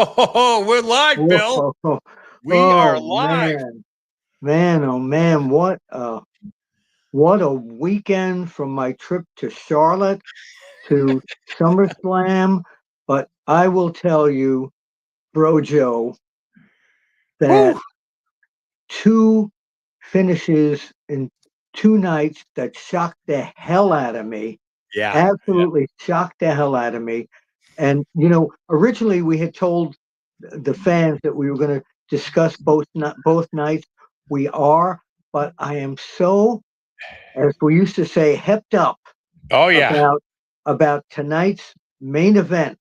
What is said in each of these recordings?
Oh, we're live, Bill. Whoa. We are Oh live. man, oh man, what a weekend from my trip to Charlotte to SummerSlam. But I will tell you, Bro Joe, that Woo. two finishes in 2 nights that shocked the hell out of me. Yeah. Absolutely shocked the hell out of me. And originally we had told the fans that we were going to discuss both nights. We are, but I am so, as we used to say, hepped up Oh, yeah. about tonight's main event.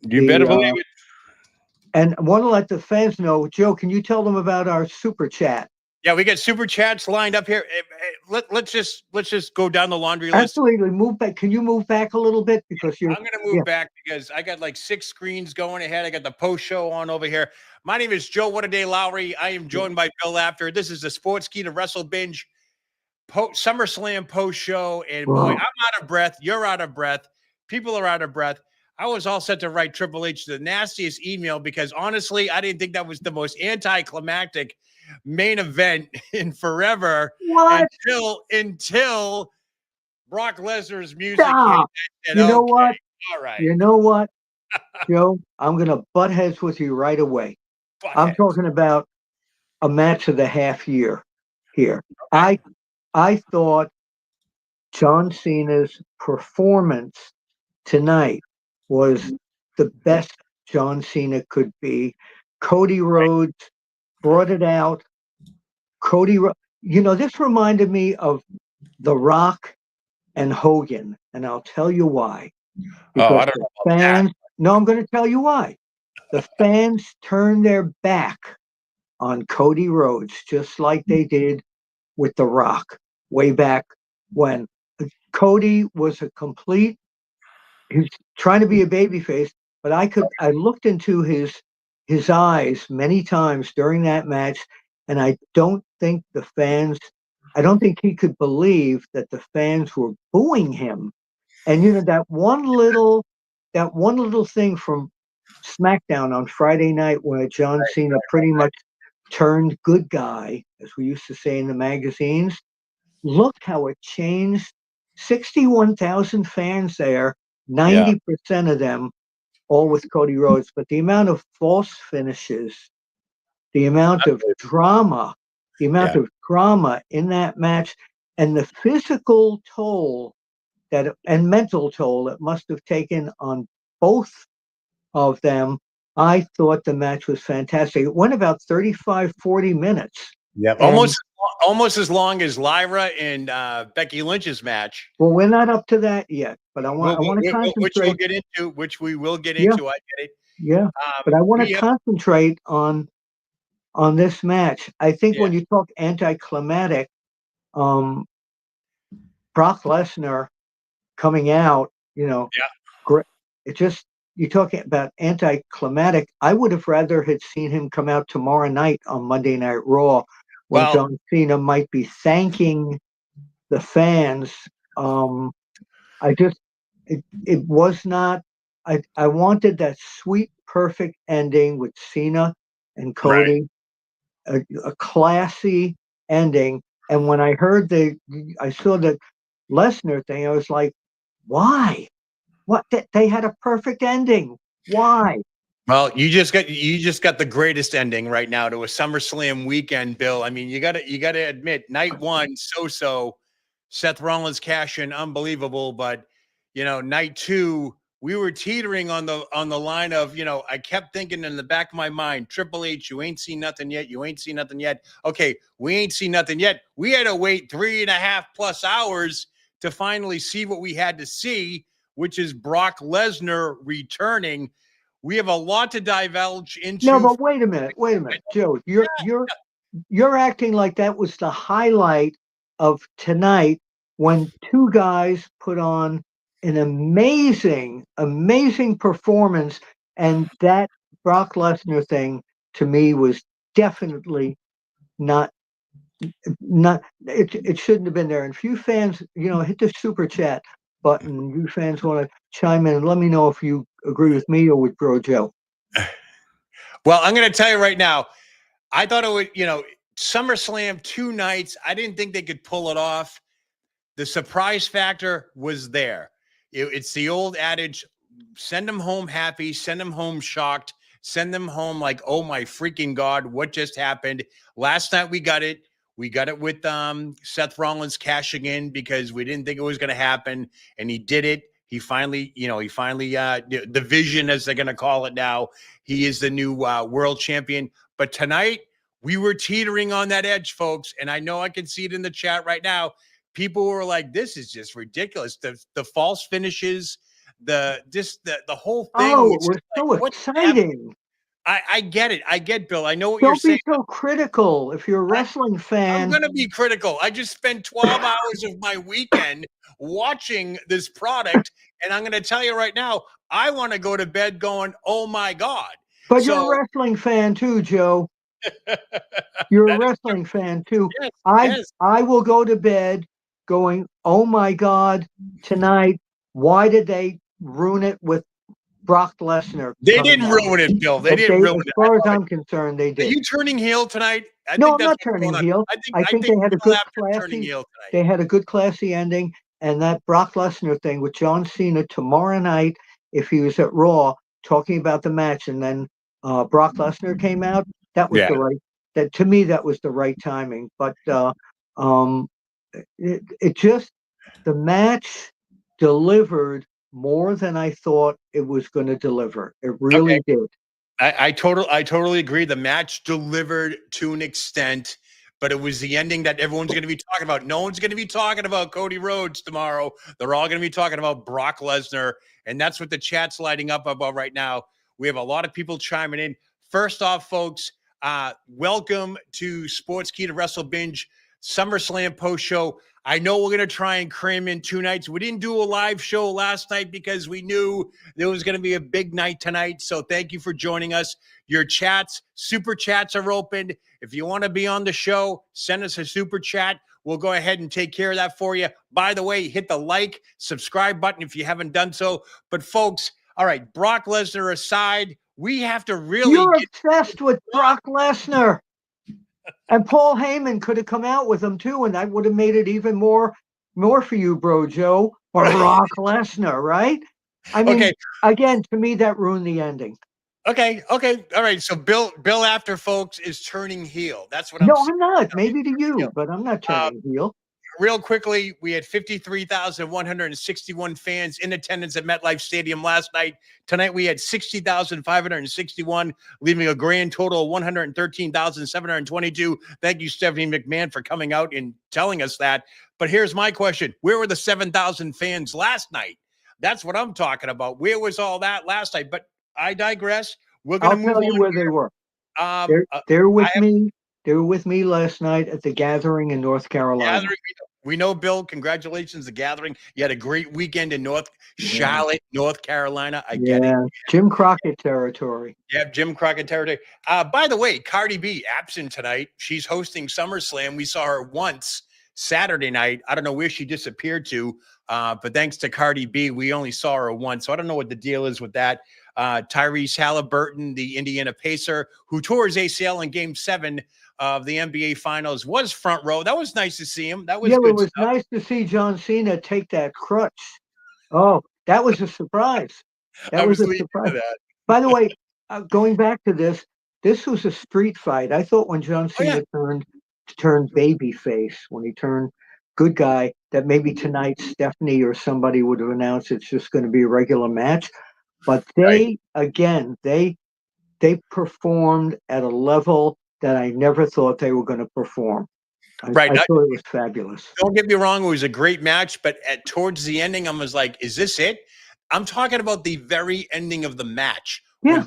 You The better believe it. And I want to let the fans know. Joe, can you tell them about our super chat? Yeah, we got super chats lined up here. Let's just go down the laundry list. Absolutely. Move back. Can you move back a little bit because I'm going to move back because I got like 6 screens going ahead. I got the post show on over here. My name is Joe Lowry. I am joined by Bill Apter. This is the Sports Key to Wrestle Binge SummerSlam post show. And boy, I'm out of breath. You're out of breath. People are out of breath. I was all set to write Triple H the nastiest email because honestly, I didn't think that was the most anticlimactic main event in forever. What? Until Brock Lesnar's music Stop. hit. You know what? All right. You know what, Joe? I'm going to butt heads with you right away. I'm talking about a match of the half year here. Okay. I thought John Cena's performance tonight was the best John Cena could be. Cody Rhodes brought it out. This reminded me of The Rock and Hogan, and I'll tell you why. Because I don't know about fans, that. no, I'm going to tell you why. The fans turned their back on Cody Rhodes, just like they did with The Rock way back when. Cody was he's trying to be a babyface, but I looked into his eyes many times during that match, and I don't think he could believe that the fans were booing him. And that one little thing from SmackDown on Friday night where John Cena pretty much turned good guy, as we used to say in the magazines. Look how it changed. 61,000 fans there, 90% of them all with Cody Rhodes. But the amount of false finishes, the amount of drama in that match, and the physical toll and mental toll it must have taken on both of them. I thought the match was fantastic. It went about 35, 40 minutes. Yeah, almost as long as Lyra and Becky Lynch's match. Well, we're not up to that yet, but I want to concentrate. Which we will get into. I get it. Yeah, but I want to concentrate on this match. I think when you talk anticlimactic, Brock Lesnar coming out, great. It just, you're talking about anticlimactic. I would have rather had seen him come out tomorrow night on Monday Night Raw when John Cena might be thanking the fans. It was not. I wanted that sweet, perfect ending with Cena and Cody, a classy ending. And when I saw the Lesnar thing, I was like, why? What? They had a perfect ending. Why? Well, you just got the greatest ending right now to a SummerSlam weekend, Bill. I mean, you got to admit, night one, so Seth Rollins cash in, unbelievable, but night two, we were teetering on the line of, I kept thinking in the back of my mind, Triple H, you ain't seen nothing yet. You ain't seen nothing yet. Okay, we ain't seen nothing yet. We had to wait 3.5+ hours to finally see what we had to see, which is Brock Lesnar returning. We have a lot to divulge into. No, but wait a minute, Joe. You're acting like that was the highlight of tonight when two guys put on an amazing performance, and that Brock Lesnar thing to me was definitely not. It shouldn't have been there. And few fans, hit the super chat button. You fans want to chime in and let me know if you agree with me or with Bro Joe. Well, I'm going to tell you right now, I thought it would, SummerSlam 2 nights. I didn't think they could pull it off. The surprise factor was there. It's the old adage, send them home happy, send them home shocked, send them home like, oh my freaking God, what just happened? Last night we got it. We got it with Seth Rollins cashing in because we didn't think it was going to happen, and he did it. He finally, the vision, as they're going to call it now, he is the new world champion. But tonight, we were teetering on that edge, folks, and I know I can see it in the chat right now. People were like, "This is just ridiculous." The false finishes, the whole thing Oh, was it was just like, so "What's happening?" exciting. I get it. I get, Bill. I know what you're Don't be saying. so critical. If you're a wrestling I'm fan, going to be critical. I just spent 12 hours of my weekend watching this product, and I'm going to tell you right now, I want to go to bed going, "Oh my God." but you're a So wrestling fan too, Joe. You're a that is wrestling fan too. yes, I yes. I will go to bed going, "Oh my God, tonight, why did they ruin it with Brock Lesnar They coming didn't out?" ruin it, Bill. They If didn't they, ruin as it. I far as love it. I'm concerned, they Are did. you turning heel tonight? I No, think I'm that's not what's turning going on. heel. I think I I think think they had a Bill good Apter turning classy heel tonight. they had a good classy ending, and that Brock Lesnar thing with John Cena tomorrow night, if he was at Raw talking about the match, and then Brock Lesnar came out, that was Yeah. the right that to me that was the right timing. But um, it just the match delivered more than I thought it was going to deliver. It Okay. really did. I totally agree. The match delivered to an extent, but it was the ending that everyone's going to be talking about. No one's going to be talking about Cody Rhodes tomorrow. They're all going to be talking about Brock Lesnar, and that's what the chat's lighting up about right now. We have a lot of people chiming in. First off, folks, welcome to Sports Key to Wrestle Binge SummerSlam post show. I know we're going to try and cram in 2 nights. We didn't do a live show last night because we knew there was going to be a big night tonight. So thank you for joining us. Your chats, super chats are open. If you want to be on the show, send us a super chat. We'll go ahead and take care of that for you. By the way, hit the like, subscribe button if you haven't done so. But folks, all right, Brock Lesnar aside, we have to really You're get obsessed with Brock Lesnar. And Paul Heyman could have come out with him too, and that would have made it even more for you, bro, Joe. Brock Lesnar, right? I mean, okay. again, to me, that ruined the ending. Okay. All right. So Bill Apter, folks, is turning heel. That's what I'm No, saying. I'm not. Maybe to Heel. you, but I'm not turning heel. Real quickly, we had 53,161 fans in attendance at MetLife Stadium last night. Tonight, we had 60,561, leaving a grand total of 113,722. Thank you, Stephanie McMahon, for coming out and telling us that. But here's my question. Where were the 7,000 fans last night? That's what I'm talking about. Where was all that last night? But I digress. We're going to I'll move tell you on where here. they were. Um, They're uh, they're I with have me. They were with me last night at the gathering in North Carolina. gathering. We know, Bill. Congratulations, the gathering. You had a great weekend in Yeah, Charlotte, North Carolina. I get it. yeah. Jim Crockett territory. Yeah, Jim Crockett territory. By the way, Cardi B absent tonight. She's hosting SummerSlam. We saw her once Saturday night. I don't know where she disappeared to, but thanks to Cardi B, we only saw her once. So I don't know what the deal is with that. Tyrese Halliburton, the Indiana Pacer, who tore his ACL in Game 7 of the NBA Finals, was front row. That was nice to see him. That was Yeah, it good was stuff. nice to see John Cena take that crutch. Oh, that was a surprise. I That was was a leading to surprise. that. By the way, going back to this was a street fight. I thought when John Oh yeah, Cena turned baby face, when he turned good guy, that maybe tonight Stephanie or somebody would have announced it's just going to be a regular match. But right. they performed at a level that I never thought they were going to perform. Right. I thought it was fabulous. Don't get me wrong, it was a great match, but towards the ending, I was like, is this it? I'm talking about the very ending of the match. Yeah.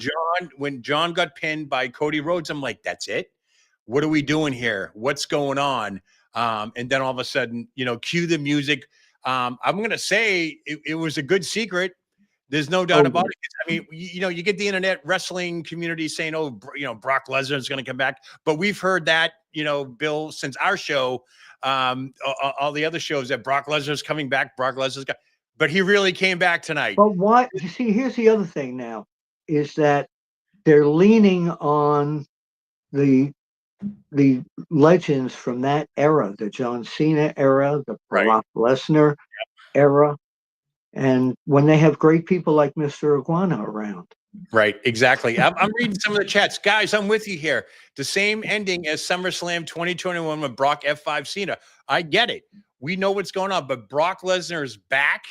When John got pinned by Cody Rhodes, I'm like, that's it? What are we doing here? What's going on? And then all of a sudden, cue the music. I'm gonna say it was a good secret. There's no doubt Oh, about yeah. it. I mean, you get the internet wrestling community saying, "Oh, Brock Lesnar is going to come back," but we've heard that, Bill, since our show, all the other shows that Brock Lesnar's coming back. Brock Lesnar's got, but he really came back tonight. But what you see, here's the other thing now, is that they're leaning on the legends from that era, the John Cena era, the Right. Brock Lesnar era, and when they have great people like Mr. Iguana around. Right, exactly. I'm reading some of the chats. Guys, I'm with you here. The same ending as SummerSlam 2021 with Brock F5 Cena. I get it. We know what's going on, but Brock Lesnar is back.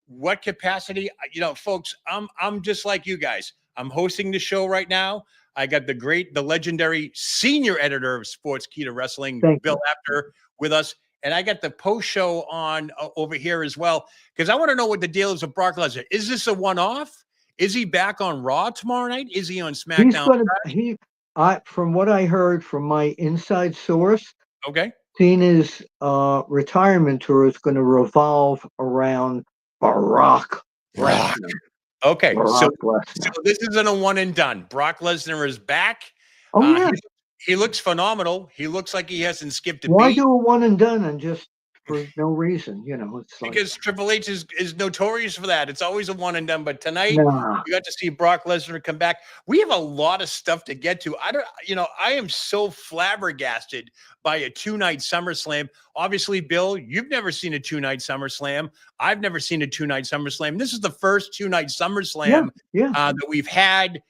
What capacity? You know, folks, I'm just like you guys. I'm hosting the show right now. I got the legendary senior editor of Sportskeeda Wrestling, Thank Bill you. Apter, with us. And I got the post show on over here as well, because I want to know what the deal is with Brock Lesnar. Is this a one-off? Is he back on Raw tomorrow night? Is he on He's SmackDown? going to, from what I heard from my inside source, Okay. Cena's retirement tour is going to revolve around Barack Brock. Lesnar. Okay. So Barack Lesnar. this isn't a one and done. Brock Lesnar is back. Oh, yeah. He looks phenomenal. He looks like he hasn't skipped a Why beat. do a one and done and just for no reason? You know, it's like, Because Triple H is notorious for that. It's always a one and done. But tonight nah. we got to see Brock Lesnar come back. We have a lot of stuff to get to. I am so flabbergasted by a 2-night SummerSlam. Obviously, Bill, you've never seen a 2-night SummerSlam. I've never seen a 2-night SummerSlam. This is the first 2-night SummerSlam that we've had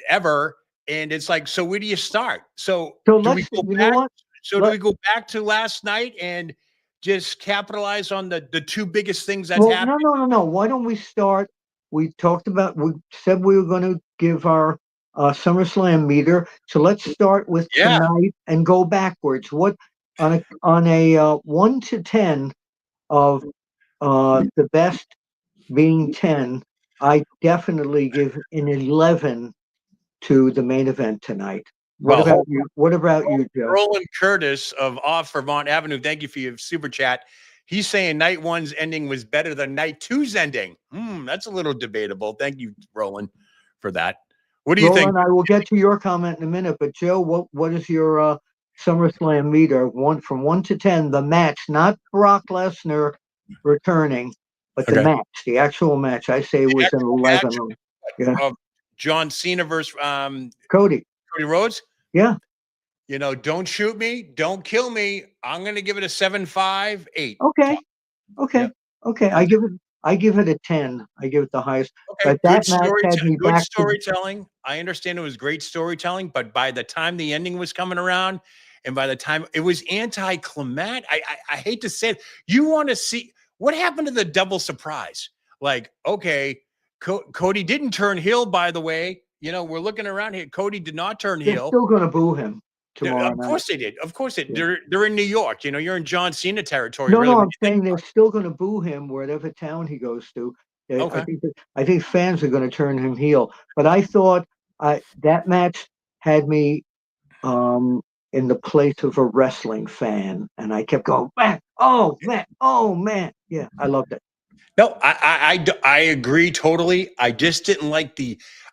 ever. And it's like, so where do you start? So do we go back? So do we go back to last night and just capitalize on the two biggest things that's happened? No. Why don't we start? We said we were going to give our SummerSlam meter. So let's start with tonight and go backwards. What on a 1 to 10 of the best being 10, I definitely give an 11 to the main event tonight. What about you? What about you, Joe? Roland Curtis of Off Vermont Avenue, thank you for your super chat. He's saying night one's ending was better than night two's ending. That's a little debatable. Thank you, Roland, for that. What do you think? I will get to your comment in a minute, but Joe, what is your SummerSlam meter? From 1 to 10, the match, not Brock Lesnar returning, but the match, the actual match. I say it was an 11. John Cena versus Cody Rhodes. Yeah. You know, don't shoot me, don't kill me. I'm going to give it a 7.5, 8. Okay. I give it a 10. I give it the highest. Okay, but that match had me good back storytelling. I understand it was great storytelling, but by the time the ending was coming around, and by the time it was anticlimactic, I hate to say it. You want to see what happened to the double surprise? Like, okay, Cody didn't turn heel, by the way. You know, we're looking around here. Cody did not turn heel. They're still going to boo him tomorrow Of course they did. Of course they did. They're in New York. You know, you're in John Cena territory. No, I'm saying they're still going to boo him wherever town he goes to. Okay. I think fans are going to turn him heel. But I thought that match had me in the place of a wrestling fan, and I kept going back. Oh man, yeah, I loved it. No, I agree totally. I just didn't like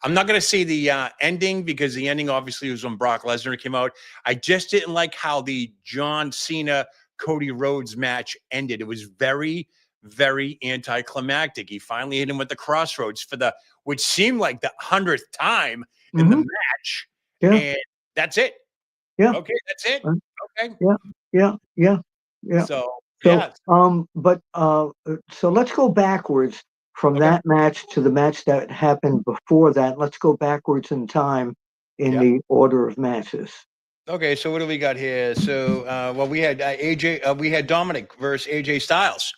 I'm not going to say the ending, because the ending obviously was when Brock Lesnar came out. I just didn't like how the John Cena Cody Rhodes match ended. It was very, very anticlimactic. He finally hit him with the crossroads for which seemed like the 100th time in the match. Yeah. And that's it. Yeah. Okay, that's it. Okay. Yeah. So let's go backwards from that match to the match that happened before that. Let's go backwards in time in the order of matches. Okay, so what do we got here? So, we had AJ. We had Dominic versus AJ Styles.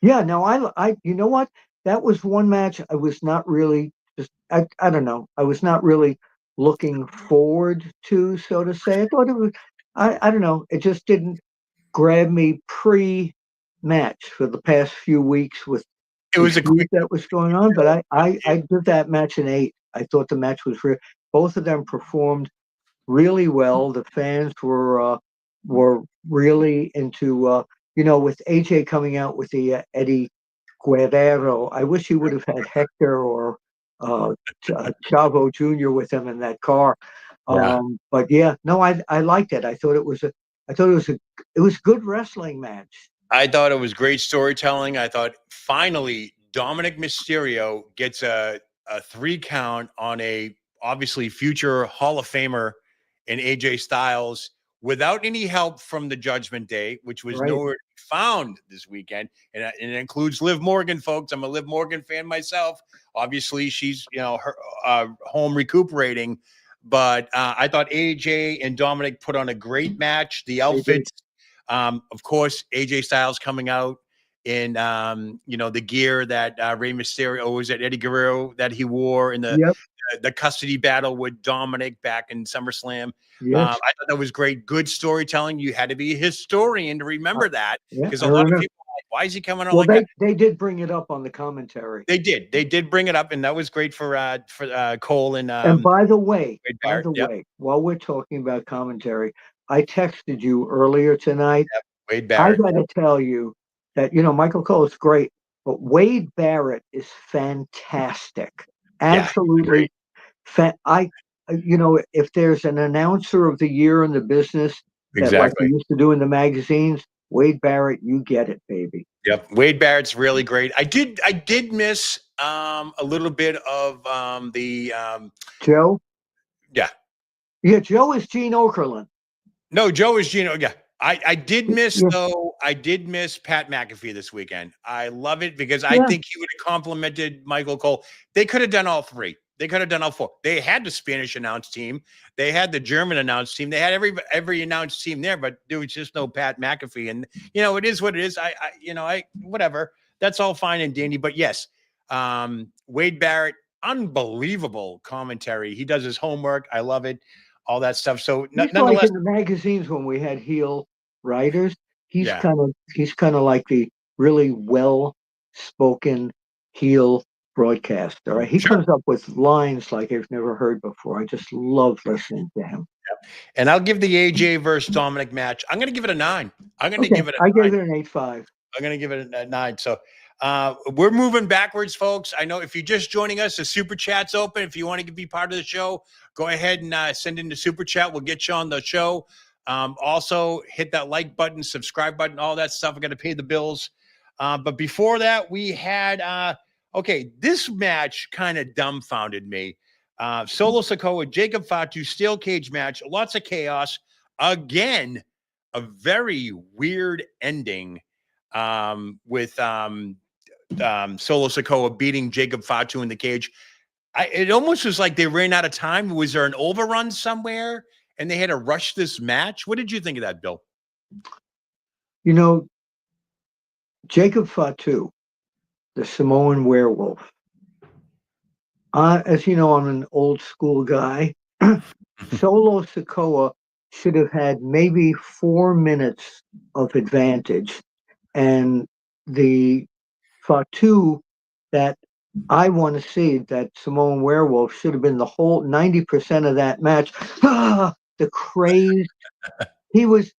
Yeah. No, I. You know what? That was one match I was not really I don't know. I was not really looking forward to, so to say. I thought it was. I don't know. It just didn't grab me pre-match for the past few weeks with that was going on. But I give that match an 8. I thought the match was real. Both of them performed really well. The fans were really into with AJ coming out with the Eddie Guerrero. I wish he would have had Hector or Chavo Jr. with him in that car. But I liked it. I thought it was good wrestling match. I thought it was great storytelling. I thought finally Dominic Mysterio gets a 3 count on a obviously future Hall of Famer in AJ Styles without any help from the Judgment Day, which was Right. nowhere to be found this weekend. And it includes Liv Morgan, folks. I'm a Liv Morgan fan myself. Obviously, she's her home recuperating. But I thought AJ and Dominic put on a great match. The outfits, of course, AJ Styles coming out in the gear that Rey Mysterio was at Eddie Guerrero that he wore in the custody battle with Dominic back in SummerSlam. Yes. I thought that was great. Good storytelling. You had to be a historian to remember that, because a lot of people are like, why is he coming out like that? They did bring it up on the commentary. They did bring it up, and that was great for Cole and by the way, while we're talking about commentary, I texted you earlier tonight. Wade Barrett. I got to tell you that Michael Cole is great, but Wade Barrett is fantastic. Absolutely. If there's an announcer of the year in the business that like we used to do in the magazines, Wade Barrett, you get it, baby. Yep, Wade Barrett's really great. I did miss a little bit of the Joe. Yeah, Joe is Gene Okerlund. No, Joe is Gene. Yeah, I did miss though. I did miss Pat McAfee this weekend. I love it because I think he would have complimented Michael Cole. They could have done all three. They could have done all four. They had the Spanish announced team. They had the German announced team. They had every announced team there, but there was just no Pat McAfee. And it is what it is. I whatever. That's all fine and dandy. But yes, Wade Barrett, unbelievable commentary. He does his homework. I love it. All that stuff. So nonetheless, like in the magazines when we had heel writers, he's kind of like the really well-spoken heel broadcaster. Right? He comes up with lines like I've never heard before. I just love listening to him. And I'll give the AJ versus Dominic match. I'm going to give it a 9. I'm going to give it a 9. I gave it an 8.5. I'm going to give it a 9. So we're moving backwards, folks. I know if you're just joining us, the super chat's open. If you want to be part of the show, go ahead and send in the super chat. We'll get you on the show. Also, hit that like button, subscribe button, all that stuff. We're going to pay the bills. But before that, we had, this match kind of dumbfounded me. Solo Sikoa, Jacob Fatu, steel cage match, lots of chaos. Again, a very weird ending with Solo Sikoa beating Jacob Fatu in the cage. It almost was like they ran out of time. Was there an overrun somewhere and they had to rush this match? What did you think of that, Bill? Jacob Fatu, the Samoan werewolf. As you know, I'm an old school guy. Solo Sikoa should have had maybe 4 minutes of advantage. And the Fatu that I want to see, that Samoan werewolf, should have been the whole 90% of that match. The craze. He was,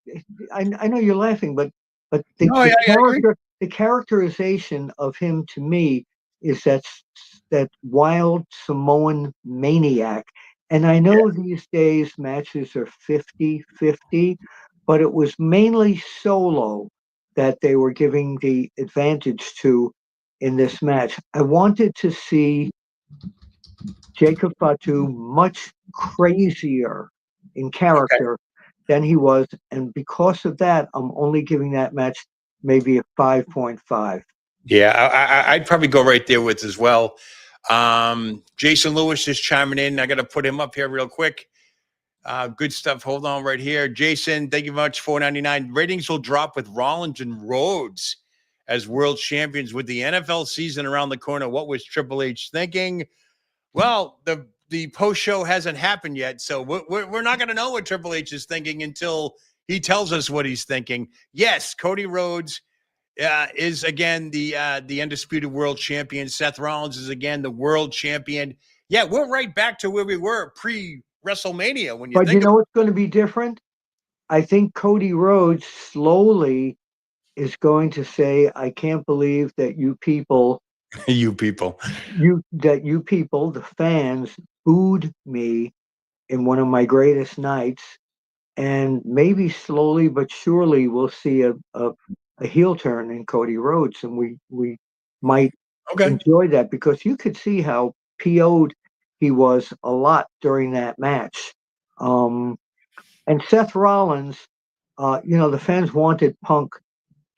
I know you're laughing, but the characterization of him to me is that wild Samoan maniac. And I know these days matches are 50-50, but it was mainly Solo that they were giving the advantage to in this match. I wanted to see Jacob Fatu much crazier in character than he was. And because of that, I'm only giving that match maybe a 5.5. Yeah, I'd probably go right there with as well. Jason Lewis is chiming in. I got to put him up here real quick. Good stuff. Hold on right here. Jason, thank you very much. $4.99. Ratings will drop with Rollins and Rhodes as world champions with the NFL season around the corner. What was Triple H thinking? Well, the post show hasn't happened yet, so we're not going to know what Triple H is thinking until he tells us what he's thinking. Yes, Cody Rhodes is again the undisputed world champion. Seth Rollins is again the world champion. Yeah, we're right back to where we were pre-WrestleMania. But you know what's going to be different? I think Cody Rhodes slowly is going to say, "I can't believe that you people, the fans, booed me in one of my greatest nights." And maybe slowly but surely we'll see a heel turn in Cody Rhodes, and we might enjoy that, because you could see how PO'd he was a lot during that match. And Seth Rollins, the fans wanted Punk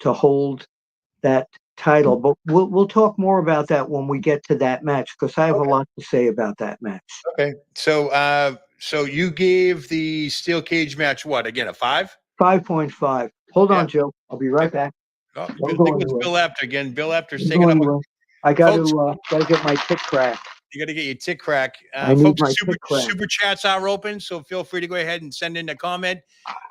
to hold that title, but we'll talk more about that when we get to that match, because I have a lot to say about that match. Okay. So you gave the steel cage match what again, a 5? 5.5. Hold Yeah. on, Joe. I'll be right back. Oh, Don't good go thing it was anywhere. Bill Apter again. Bill Apter's Don't taking go up. anywhere. I got Folks, to get my tick crack. you got to get your tick crack. I need Folks, my tick crack. super chats are open, so feel free to go ahead and send in a comment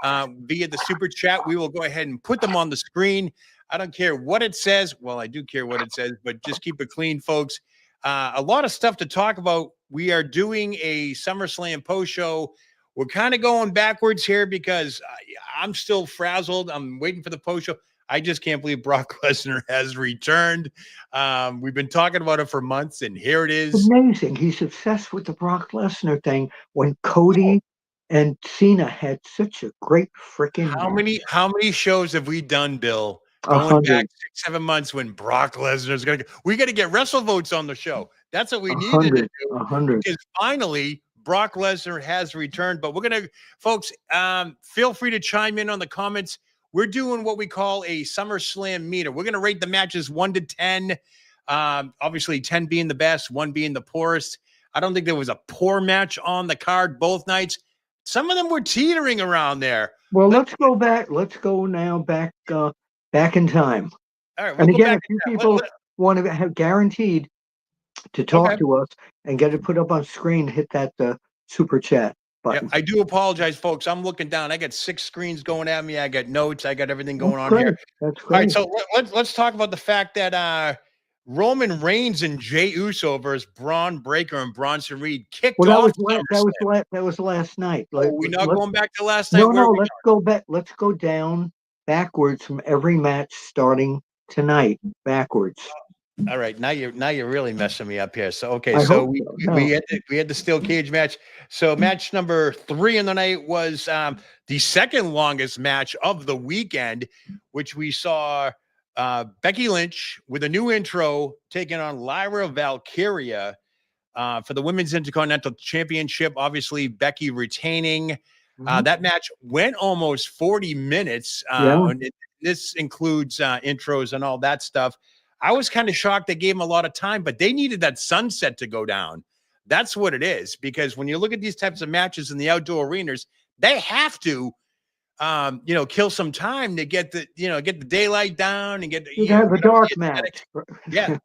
via the super chat. We will go ahead and put them on the screen. I don't care what it says. Well, I do care what it says, but just keep it clean, folks. A lot of stuff to talk about. We are doing a SummerSlam post show. We're kind of going backwards here because I'm still frazzled. I'm waiting for the post show. I just can't believe Brock Lesnar has returned. We've been talking about it for months, and here it is. Amazing. He's obsessed with the Brock Lesnar thing when Cody and Cena had such a great freaking How many shows have we done, Bill? Going 100. back 6-7 months when Brock Lesnar's gonna we got to get wrestle votes on the show. That's what we needed to do 100. because finally Brock Lesnar has returned. But we're gonna, folks, feel free to chime in on the comments. We're doing what we call a SummerSlam meter. We're gonna rate the matches 1 to 10. Obviously 10 being the best, 1 being the poorest. I don't think there was a poor match on the card both nights. Some of them were teetering around there. Well, let's go back. Let's go now back in time. All right, And we'll go again, back. if you people want to have guaranteed to talk to us and get it put up on screen, hit that super chat button. Yeah, I do apologize, folks. I'm looking down. I got 6 screens going at me. I got notes. I got everything going on here. That's great. All right, so let's talk about the fact that Roman Reigns and Jey Uso versus Braun Breaker and Bronson Reed kicked off. That was last night. We're not going back to last night. No, let's go back. Let's go down backwards from every match starting tonight. Backwards. All right, now you're really messing me up here. So okay, we had the steel cage match. So match number 3 in the night was the second longest match of the weekend, which we saw Becky Lynch with a new intro taking on Lyra Valkyria for the Women's Intercontinental Championship. Obviously, Becky retaining. That match went almost 40 minutes. This includes intros and all that stuff. I was kind of shocked they gave them a lot of time, but they needed that sunset to go down. That's what it is, because when you look at these types of matches in the outdoor arenas, they have to, kill some time to get the daylight down and get the dark match. Yeah.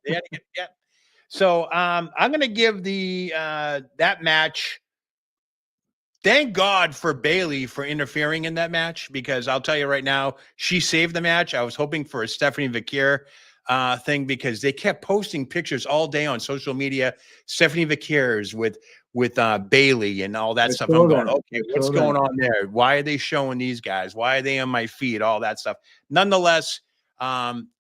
So I'm going to give that match. Thank God for Bayley for interfering in that match, because I'll tell you right now, she saved the match. I was hoping for a Stephanie Vaquer thing, because they kept posting pictures all day on social media. Stephanie Vaquer's with Bayley and all that stuff. I'm going, okay, what's going on there? Why are they showing these guys? Why are they on my feed? All that stuff. Nonetheless,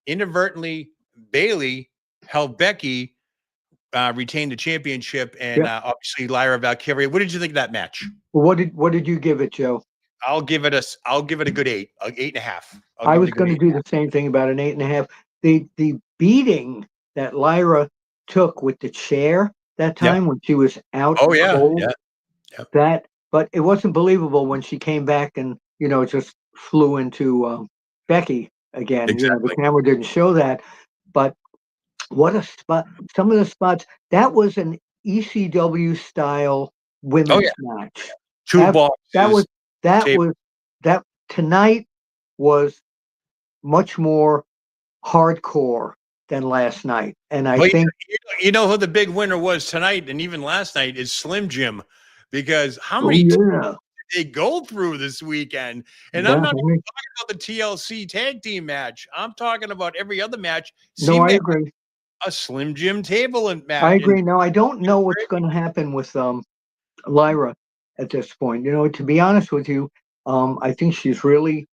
inadvertently, Bayley helped Becky retain the championship, and obviously Lyra Valkyria. What did you think of that match? What did you give it, Joe? I'll give it a good 8, 8.5. I was going to do the same thing, about an 8.5. The beating that Lyra took with the chair that time when she was out cold, but it wasn't believable when she came back and just flew into Becky again. Exactly. The camera didn't show that, but what a spot! Some of the spots, that was an ECW style women's match. That tonight was much more hardcore than last night, and I think who the big winner was tonight and even last night is Slim Jim, because how many did they go through this weekend? And I'm not even talking about the TLC tag team match. I'm talking about every other match. I agree. A Slim Jim table match. I agree. No, I don't know what's going to happen with Lyra at this point. To be honest with you, I think she's really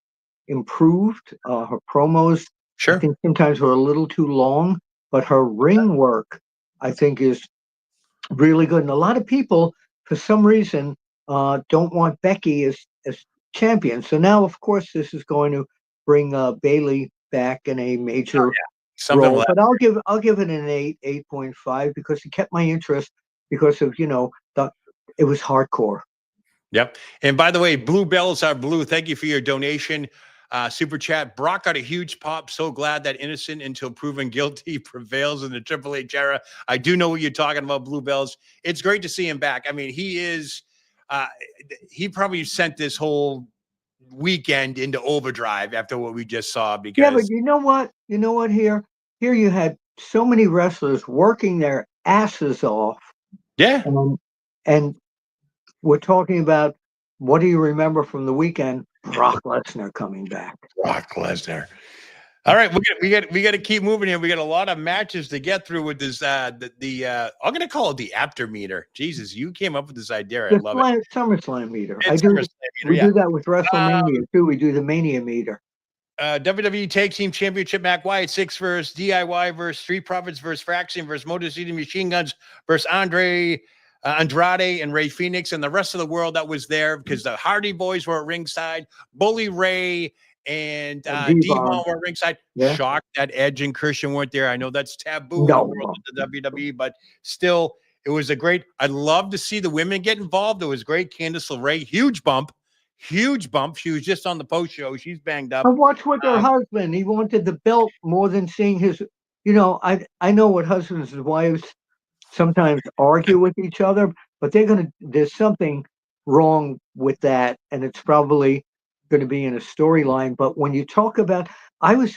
improved. Her promos, I think sometimes were a little too long, but her ring work, I think, is really good. And a lot of people, for some reason, don't want Becky as champion. So now, of course, this is going to bring Bayley back in a major role. But I'll give it an 8.5, because it kept my interest. because of it was hardcore. Yep. And by the way, blue bells are blue. Thank you for your donation. Super chat. Brock got a huge pop. So glad that innocent until proven guilty prevails in the Triple H era. I do know what you're talking about, blue bells. It's great to see him back. I mean, he probably sent this whole weekend into overdrive after what we just saw Yeah, but because you know what? Here you had so many wrestlers working their asses off, yeah, and we're talking about, what do you remember from the weekend? Brock Lesnar coming back. Brock Lesnar. All right, we got to keep moving here. We got a lot of matches to get through with this. I'm going to call it the Apter meter. Jesus, you came up with this idea. I love it. SummerSlam meter. It's SummerSlam meter, We yeah. do that with WrestleMania too. We do the Mania meter. WWE Tag Team Championship: Mac Wyatt 6 versus DIY versus Street Profits versus Fraction versus Motor City Machine Guns versus Andrade and Ray Phoenix and the rest of the world that was there because the Hardy Boys were at ringside. Bully Ray and Devon were at ringside. Yeah. Shocked that Edge and Christian weren't there. I know that's taboo in the world of the WWE, but still, it was a great. I'd love to see the women get involved. It was great. Candice LeRae, huge bump. She was just on the post show. She's banged up. I watched with her husband. He wanted the belt more than seeing his. I know what husbands and wives sometimes argue with each other, but there's something wrong with that, and it's probably going to be in a storyline. But when you talk about, I was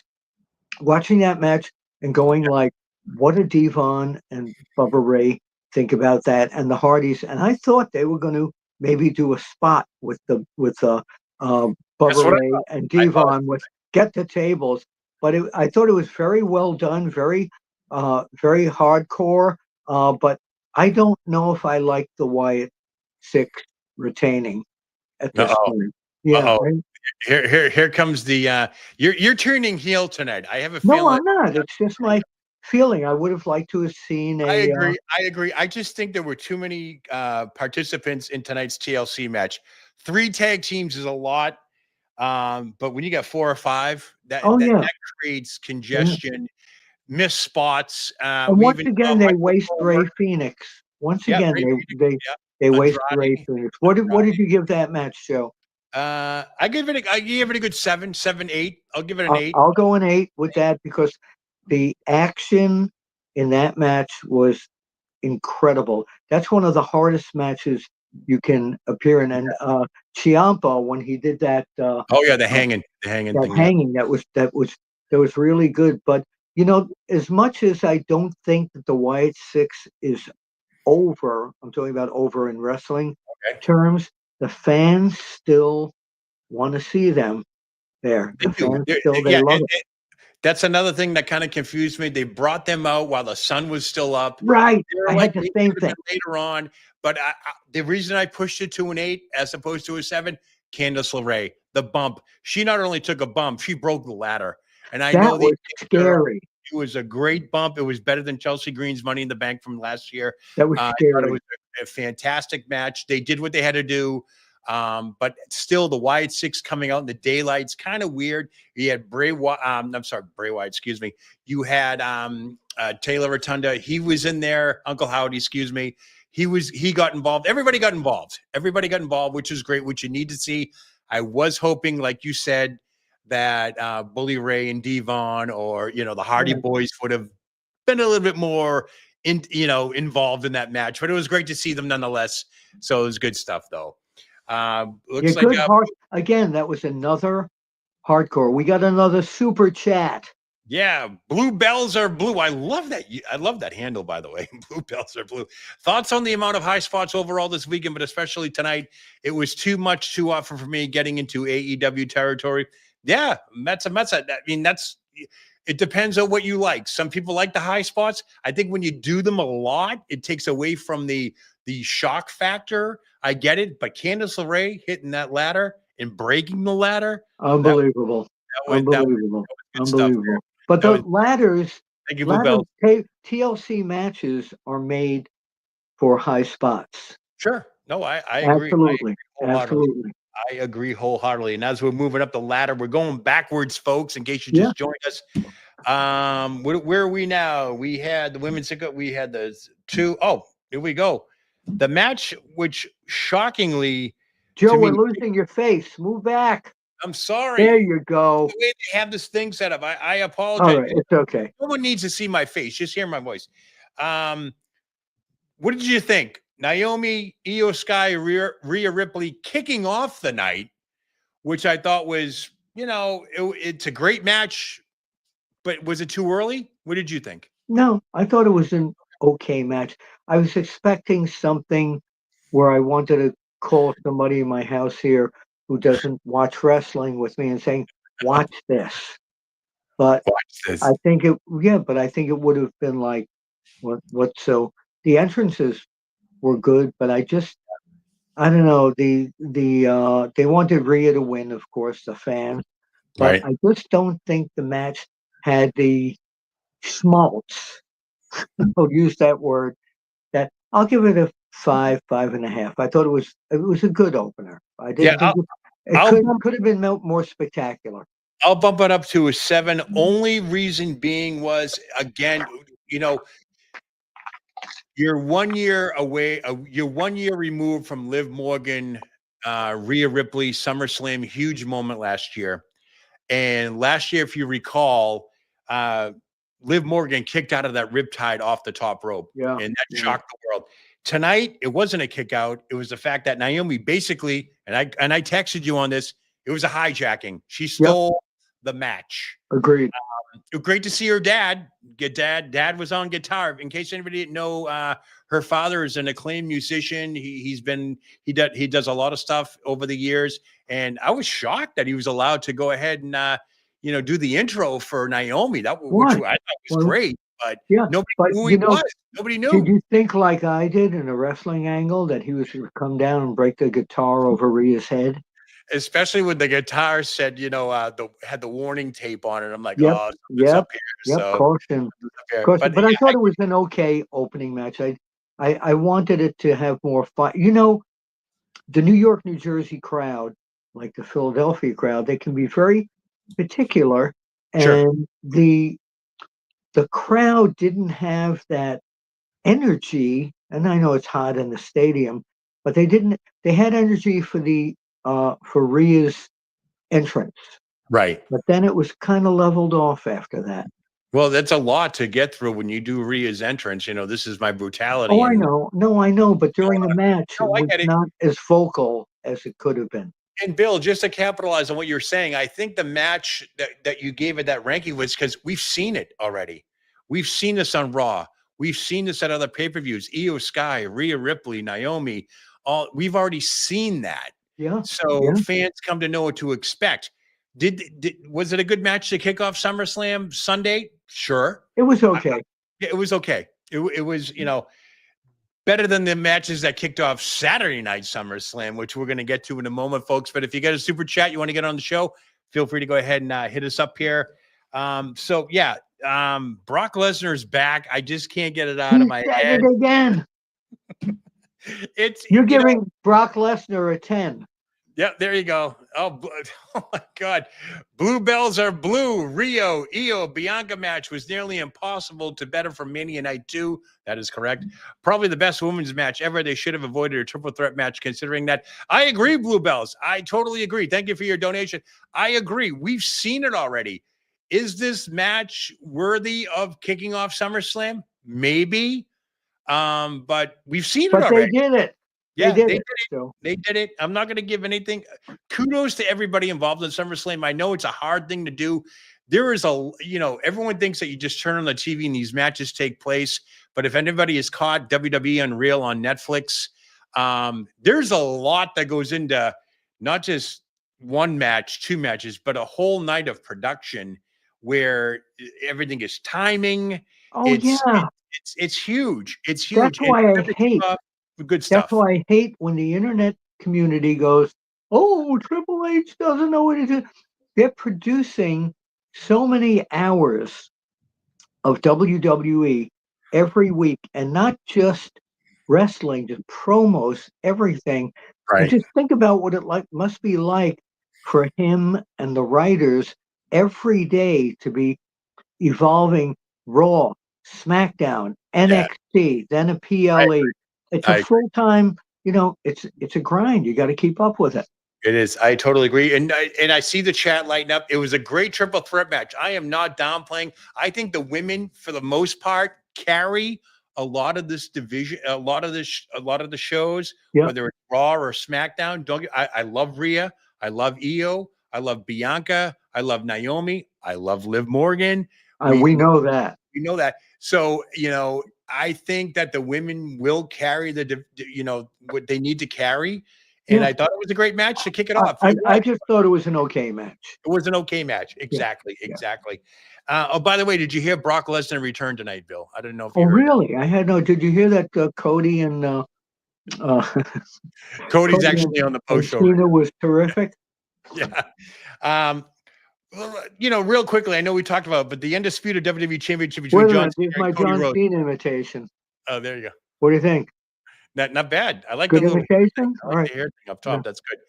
watching that match and going like, what did Devon and Bubba Ray think about that, and the Hardys? And I thought they were going to maybe do a spot with Bubba Ray and Devon with get the tables, but I thought it was very well done, very hardcore. But I don't know if I like the Wyatt 6 retaining at this point. Yeah. Right? Here comes the you're turning heel tonight. I have a feeling. No, I'm not. It's just my feeling. I would have liked to have seen a. I agree. I just think there were too many participants in tonight's TLC match. 3 tag teams is a lot. But when you got 4 or 5, that creates congestion, missed spots. And once again, they waste Ray Phoenix. Once again, they waste Ray Phoenix. What did you give that match, Joe? I gave it a good 7, 8. I'll give it an 8. I'll go an 8 with that because the action in that match was incredible. That's one of the hardest matches you can appear in. And Ciampa, when he did that, the hanging thing, that was really good. But as much as I don't think that the Wyatt 6 is over, I'm talking about over in wrestling terms, the fans still want to see them there. They love it. That's another thing that kind of confused me. They brought them out while the sun was still up. Right. I had the same thing later on. But the reason I pushed it to an 8 as opposed to a 7, Candice LeRae, the bump. She not only took a bump, she broke the ladder. And I know was scary. It was a great bump. It was better than Chelsea Green's Money in the Bank from last year. That was scary. It was a fantastic match. They did what they had to do. But still, the Wyatt 6 coming out in the daylight's kind of weird. You had Bray Wyatt, excuse me. You had Taylor Rotunda. He was in there. Uncle Howdy, excuse me. He got involved. Everybody got involved, which is great, which you need to see. I was hoping, like you said, that Bully Ray and Devon or the Hardy Boys would have been a little bit more involved in that match. But it was great to see them nonetheless. So it was good stuff, though. Looks like again, that was another hardcore. We got another super chat. Yeah, blue bells are blue. I love that. I love that handle, by the way. Blue bells are blue. Thoughts on the amount of high spots overall this weekend, but especially tonight? It was too much too often for me getting into AEW territory. Yeah, Metza. I mean, it depends on what you like. Some people like the high spots. I think when you do them a lot, it takes away from the shock factor. I get it, but Candice LeRae hitting that ladder and breaking the ladder. Unbelievable. Unbelievable. But the ladders, TLC matches are made for high spots. Sure. No, I agree. Absolutely. I agree wholeheartedly. And as we're moving up the ladder, we're going backwards, folks, in case you just joined us. Where are we now? We had the women's we had the 2. Oh, Here we go. The match, which shockingly Joe, to me, we're losing your face. Move back. I'm sorry. There you go. The way they have this thing set up, I All apologize. right, it's okay. No one needs to see my face. Just hear my voice. What did you think? Naomi, Io Sky, Rhea Ripley kicking off the night, which I thought was, it's a great match, but was it too early? What did you think? No, I thought it was an okay match. I was expecting something where I wanted to call somebody in my house here who doesn't watch wrestling with me and saying, "Watch this." But Watch this. I think it would have been like what so the entrances were good, but I don't know, they wanted Rhea to win, of course, the fans, but Right. I just don't think the match had the schmaltz. I'll use that word. That I'll give it a 5.5. I thought it was a good opener. I didn't think it could have been more spectacular. I'll bump it up to a 7. Only reason being was, again, you're 1 year away. You're 1 year removed from Liv Morgan, Rhea Ripley, SummerSlam, huge moment last year. And last year, if you recall, Liv Morgan kicked out of that riptide off the top rope. Yeah. And that shocked the world. Tonight, it wasn't a kick out. It was the fact that Naomi basically, and I texted you on this, it was a hijacking. She stole the match. Agreed. Great to see her dad. Dad was on guitar. In case anybody didn't know, her father is an acclaimed musician. He does a lot of stuff over the years, and I was shocked that he was allowed to go ahead and do the intro for Naomi. Which I thought was great, but nobody knew who he was. Nobody knew. Did you think, like I did in a wrestling angle, that he was going to come down and break the guitar over Rhea's head? Especially when the guitar said, had the warning tape on it. I'm like, yep, oh, it's up here. So, caution. But I thought it was an okay opening match. I wanted it to have more fun. The New York, New Jersey crowd, like the Philadelphia crowd, they can be very particular, and the crowd didn't have that energy. And I know it's hot in the stadium, but they didn't. They had energy for Rhea's entrance, right? But then it was kind of leveled off after that. Well, that's a lot to get through when you do Rhea's entrance. This is my brutality. Oh, I know. No, I know. But during the match, it was not as vocal as it could have been. And Bill, just to capitalize on what you're saying, I think the match that you gave it that ranking was because we've seen it already. We've seen this on Raw. We've seen this at other pay-per-views. Io Sky, Rhea Ripley, Naomi. We've already seen that. Yeah. So fans come to know what to expect. Was it a good match to kick off SummerSlam Sunday? Sure. It was okay. It was okay. It was, better than the matches that kicked off Saturday night SummerSlam, which we're going to get to in a moment, folks. But if you got a super chat, you want to get on the show, feel free to go ahead and hit us up here. Brock Lesnar's back. I just can't get it out of my head. It again. You're giving Brock Lesnar a 10. Yeah, there you go. Oh my God. Blue bells are blue. Io, Bianca match was nearly impossible to better for Mania Night 2. That is correct. Probably the best women's match ever. They should have avoided a triple threat match considering that. I agree, Blue Bells. I totally agree. Thank you for your donation. I agree. We've seen it already. Is this match worthy of kicking off SummerSlam? Maybe. But we've seen it already. But they did it. Yeah, they did it. So. They did it. I'm not going to give anything. Kudos to everybody involved in SummerSlam. I know it's a hard thing to do. There is everyone thinks that you just turn on the TV and these matches take place. But if anybody is caught WWE Unreal on Netflix, there's a lot that goes into not just one match, two matches, but a whole night of production where everything is timing. Oh, it's huge. It's huge. That's why I hate good stuff. That's why I hate when the internet community goes, "Oh, Triple H doesn't know what to do." They're producing so many hours of WWE every week, and not just wrestling, just promos, everything. Right. And just think about what it must be like for him and the writers every day to be evolving Raw, SmackDown, NXT, then a PLE. It's a I full time. It's a grind. You got to keep up with it. It is. I totally agree. And I see the chat lighting up. It was a great triple threat match. I am not downplaying. I think the women, for the most part, carry a lot of this division, a lot of the shows, Yep. whether it's Raw or SmackDown. I love Rhea. I love Io. I love Bianca. I love Naomi. I love Liv Morgan. We know that. We know that. So, I think that the women will carry what they need to carry. And Yeah. I thought it was a great match to kick it off. I just thought it was an okay match. It was an okay match. Exactly. Yeah. Exactly. By the way, did you hear Brock Lesnar return tonight, Bill? I don't know if Oh, you heard really? I had no. Did you hear that Cody and Cody's Cody actually on the post show. Cena was terrific. Yeah. Well, real quickly, I know we talked about it, but the undisputed WWE Championship between John Cena Here's my and Cody John Rhodes. Cena imitation. Oh, there you go. What do you think? Not bad. I like Good the little imitation. I All like right. the hair thing up top. Yeah. That's good.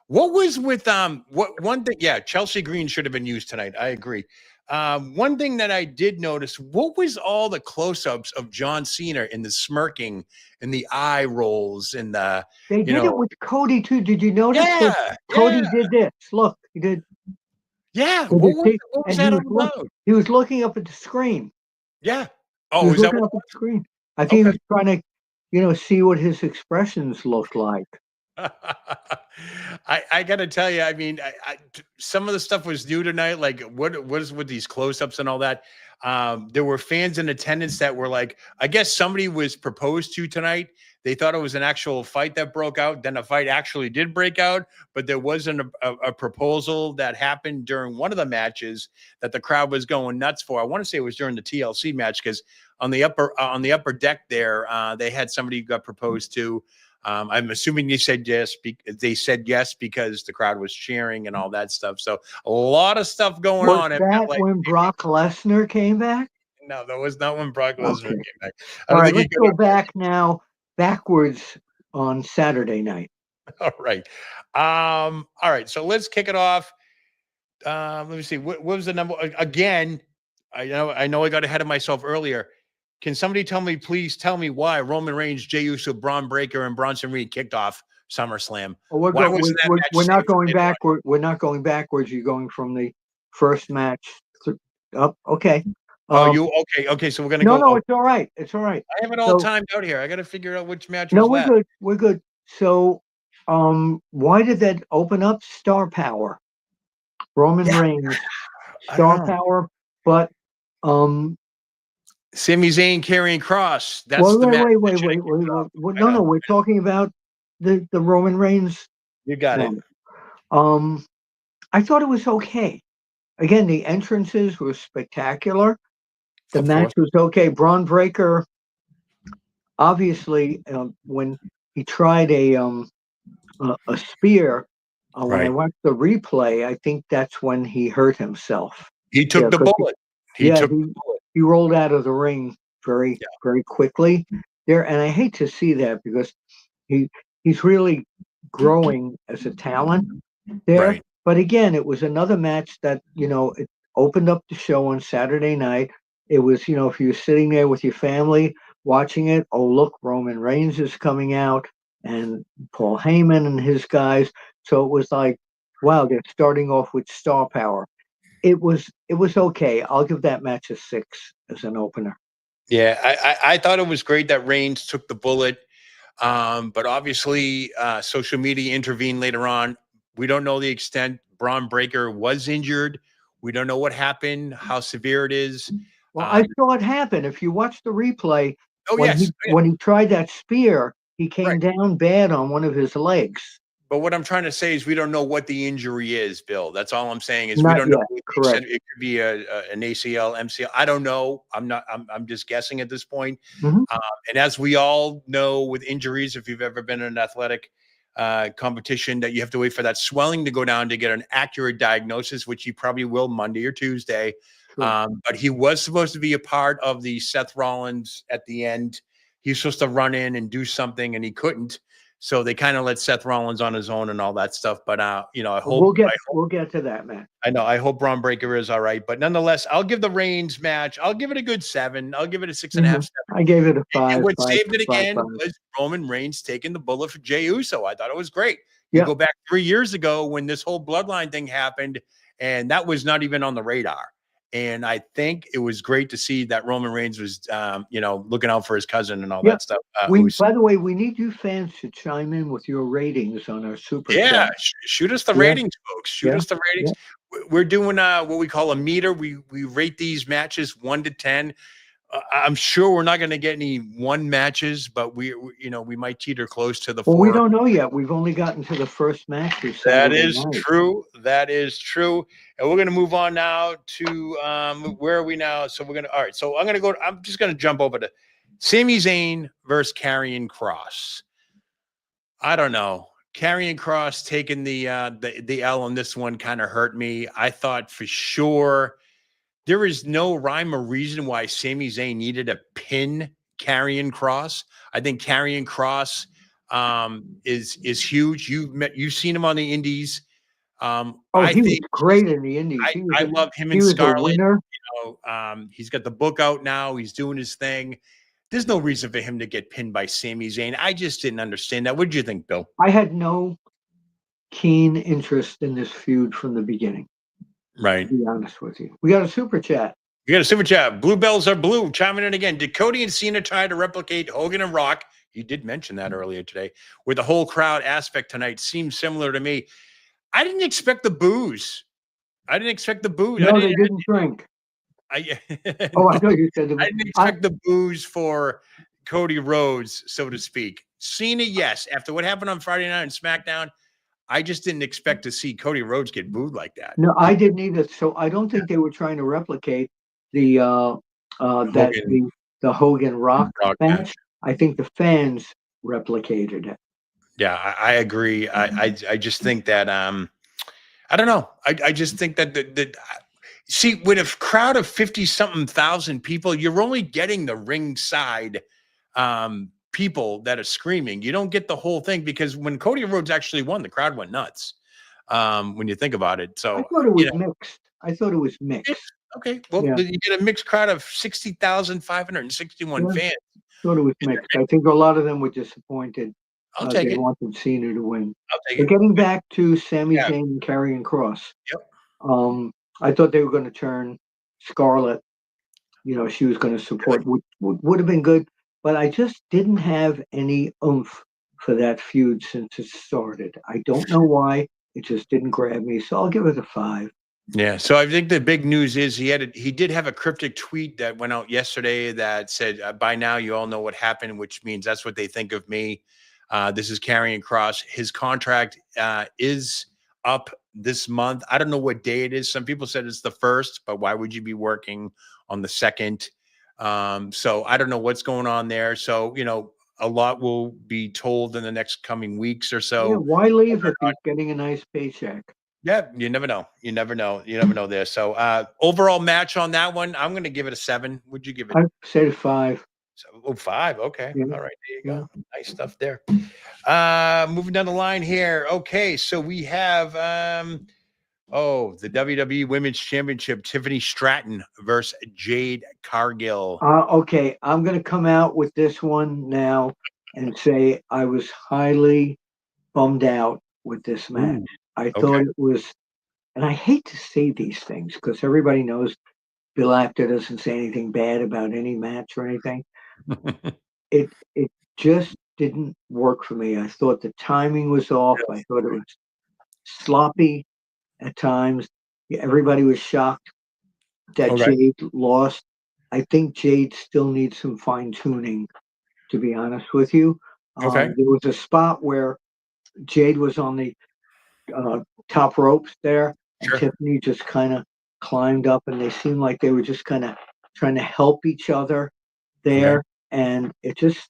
What was with what one thing? Yeah, Chelsea Green should have been used tonight. I agree. One thing that I did notice, what was all the close-ups of John Cena in the smirking and the eye rolls and the They did it with Cody too. Did you notice? yeah, Cody yeah, did this. Look, he did. yeah. He did What was and that all about? he was looking up at the screen. Yeah. He Oh, was is that looking what up at the screen. I think he was trying to, see what his expressions looked like. I got to tell you, I mean, some of the stuff was new tonight. Like what is with these close-ups and all that? There were fans in attendance that were like, I guess somebody was proposed to tonight. They thought it was an actual fight that broke out. Then a fight actually did break out, but there wasn't a proposal that happened during one of the matches that the crowd was going nuts for. I want to say it was during the TLC match because on the upper deck there, they had somebody who got proposed to. I'm assuming they said yes. They said yes because the crowd was cheering and all that stuff. So a lot of stuff going on. Was that when Brock Lesnar came back? No, that was not when Brock Lesnar came back. All right, let's go back now, backwards on Saturday night. All right. All right. So let's kick it off. Let me see. What was the number again? I know I got ahead of myself earlier. Can somebody please tell me why Roman Reigns, Jey Uso, Braun Breaker, and Bronson Reed kicked off SummerSlam? We're not going backward. We're not going backwards. You're going from the first match up. Okay. Okay. So we're gonna go. No, it's all right. It's all right. I have it all timed out here. I got to figure out which match. No, we're good. We're good. So, why did that open up? Star Power, Roman Reigns, Star Power, but Sami Zayn carrying Cross. That's the match. Wait. No, we're talking about the Roman Reigns. You got it. I thought it was okay. Again, the entrances were spectacular. The match was okay. Braun Breaker, obviously, when he tried a spear, when I watched the replay, I think that's when he hurt himself. He took the bullet. He rolled out of the ring very quickly there, and I hate to see that because he's really growing as a talent there. Right. But again, it was another match that it opened up the show on Saturday night. It was if you're sitting there with your family watching it, oh look, Roman Reigns is coming out and Paul Heyman and his guys. So it was like, wow, they're starting off with star power. It was okay. I'll give that match a 6 as an opener. Yeah, I thought it was great that Reigns took the bullet, but obviously social media intervened later on. We don't know the extent. Braun Breaker was injured. We don't know what happened, how severe it is. Well, I saw it happen. If you watch the replay, when he tried that spear, he came down bad on one of his legs. But what I'm trying to say is we don't know what the injury is, Bill. That's all I'm saying is we don't know. Correct. It could be an ACL, MCL. I don't know. I'm just guessing at this point. Mm-hmm. And as we all know with injuries, if you've ever been in an athletic competition, that you have to wait for that swelling to go down to get an accurate diagnosis, which you probably will Monday or Tuesday. Sure. But he was supposed to be a part of the Seth Rollins at the end. He was supposed to run in and do something, and he couldn't. So they kind of let Seth Rollins on his own and all that stuff. But you know, we'll get to that, man. I know. I hope Braun Breaker is all right, but nonetheless, I'll give the Reigns match. I'll give it a good 7. I'll give it a 6.5. 7. I gave it a 5. And what 5, saved it 5, again 5. was Roman Reigns taking the bullet for Jey Uso. I thought it was great. You Yeah. go back 3 years ago when this whole bloodline thing happened, and that was not even on the radar. And I think it was great to see that Roman Reigns was, you know, looking out for his cousin and all that stuff. By the way, we need you fans to chime in with your ratings on our super chat. Shoot us the ratings, folks. Shoot us the ratings. We're doing what we call a meter. We rate these matches 1 to 10. I'm sure we're not going to get any 1 matches, but we you know, we might teeter close to the 4. Well, we don't know yet. We've only gotten to the first match. That is true. That is true. And we're going to move on now to where are we now? So we're going to, all right. So I'm just going to jump over to Sami Zayn versus Karrion Kross. I don't know. Karrion Kross taking the L on this one kind of hurt me. I thought for sure there is no rhyme or reason why Sami Zayn needed to pin Karrion Kross. I think Karrion Kross is huge. You've seen him on the Indies. I he think was great in the Indies. I love him and Scarlett. You know, he's got the book out now. He's doing his thing. There's no reason for him to get pinned by Sami Zayn. I just didn't understand that. What did you think, Bill? I had no keen interest in this feud from the beginning. Right. To be honest with you. We got a super chat. We got a super chat. Blue bells are blue. Chiming in again. Did Cody and Cena try to replicate Hogan and Rock? You did mention that earlier today. With the whole crowd aspect tonight seems similar to me. I didn't expect the booze. No, they didn't drink. I thought you said I didn't expect the booze for Cody Rhodes, so to speak. Cena, yes. After what happened on Friday night on SmackDown, I just didn't expect to see Cody Rhodes get booed like that. No, I didn't either. So I don't think they were trying to replicate the Hogan Rock match. I think the fans replicated it. Yeah, I agree. I just think that I don't know. I just think that see, with a crowd of 50-something thousand people, you're only getting the ringside people that are screaming. You don't get the whole thing, because when Cody Rhodes actually won, the crowd went nuts. When you think about it. So I thought it was mixed. I thought it was mixed. Okay. Well, you get a mixed crowd of 60,561 fans. I thought it was mixed. I think a lot of them were disappointed. I'll take it. They wanted Cena to win. I'll take it. Getting back to Sami Zayn and Karrion Kross. Yep. I thought they were going to turn Scarlett. You know, she was going to support. Would have been good, but I just didn't have any oomph for that feud since it started. I don't know why. It just didn't grab me. So I'll give it a 5. Yeah. So I think the big news is he did have a cryptic tweet that went out yesterday that said, by now you all know what happened, which means that's what they think of me. This is Karrion Kross. His contract is up this month. I don't know what day it is. Some people said it's the 1st, but why would you be working on the 2nd? So I don't know what's going on there. So, you know, a lot will be told in the next coming weeks or so. Yeah, why leave if he's getting a nice paycheck? Yeah, you never know. You never know there. So overall match on that one, I'm going to give it a 7. Would you give it? I'd say 5. So, 5. Okay. Yeah. All right. There you go. Yeah. Nice stuff there. Moving down the line here. Okay. So we have the WWE Women's Championship, Tiffany Stratton versus Jade Cargill. Okay. I'm going to come out with this one now and say I was highly bummed out with this match. I thought it was, and I hate to say these things because everybody knows Bill Apter doesn't say anything bad about any match or anything. It just didn't work for me. I thought the timing was off. I thought it was sloppy at times. Everybody was shocked that Jade lost. I think Jade still needs some fine tuning, to be honest with you. There was a spot where Jade was on the top ropes there, and Tiffany just kind of climbed up, and they seemed like they were just kind of trying to help each other there. And it just,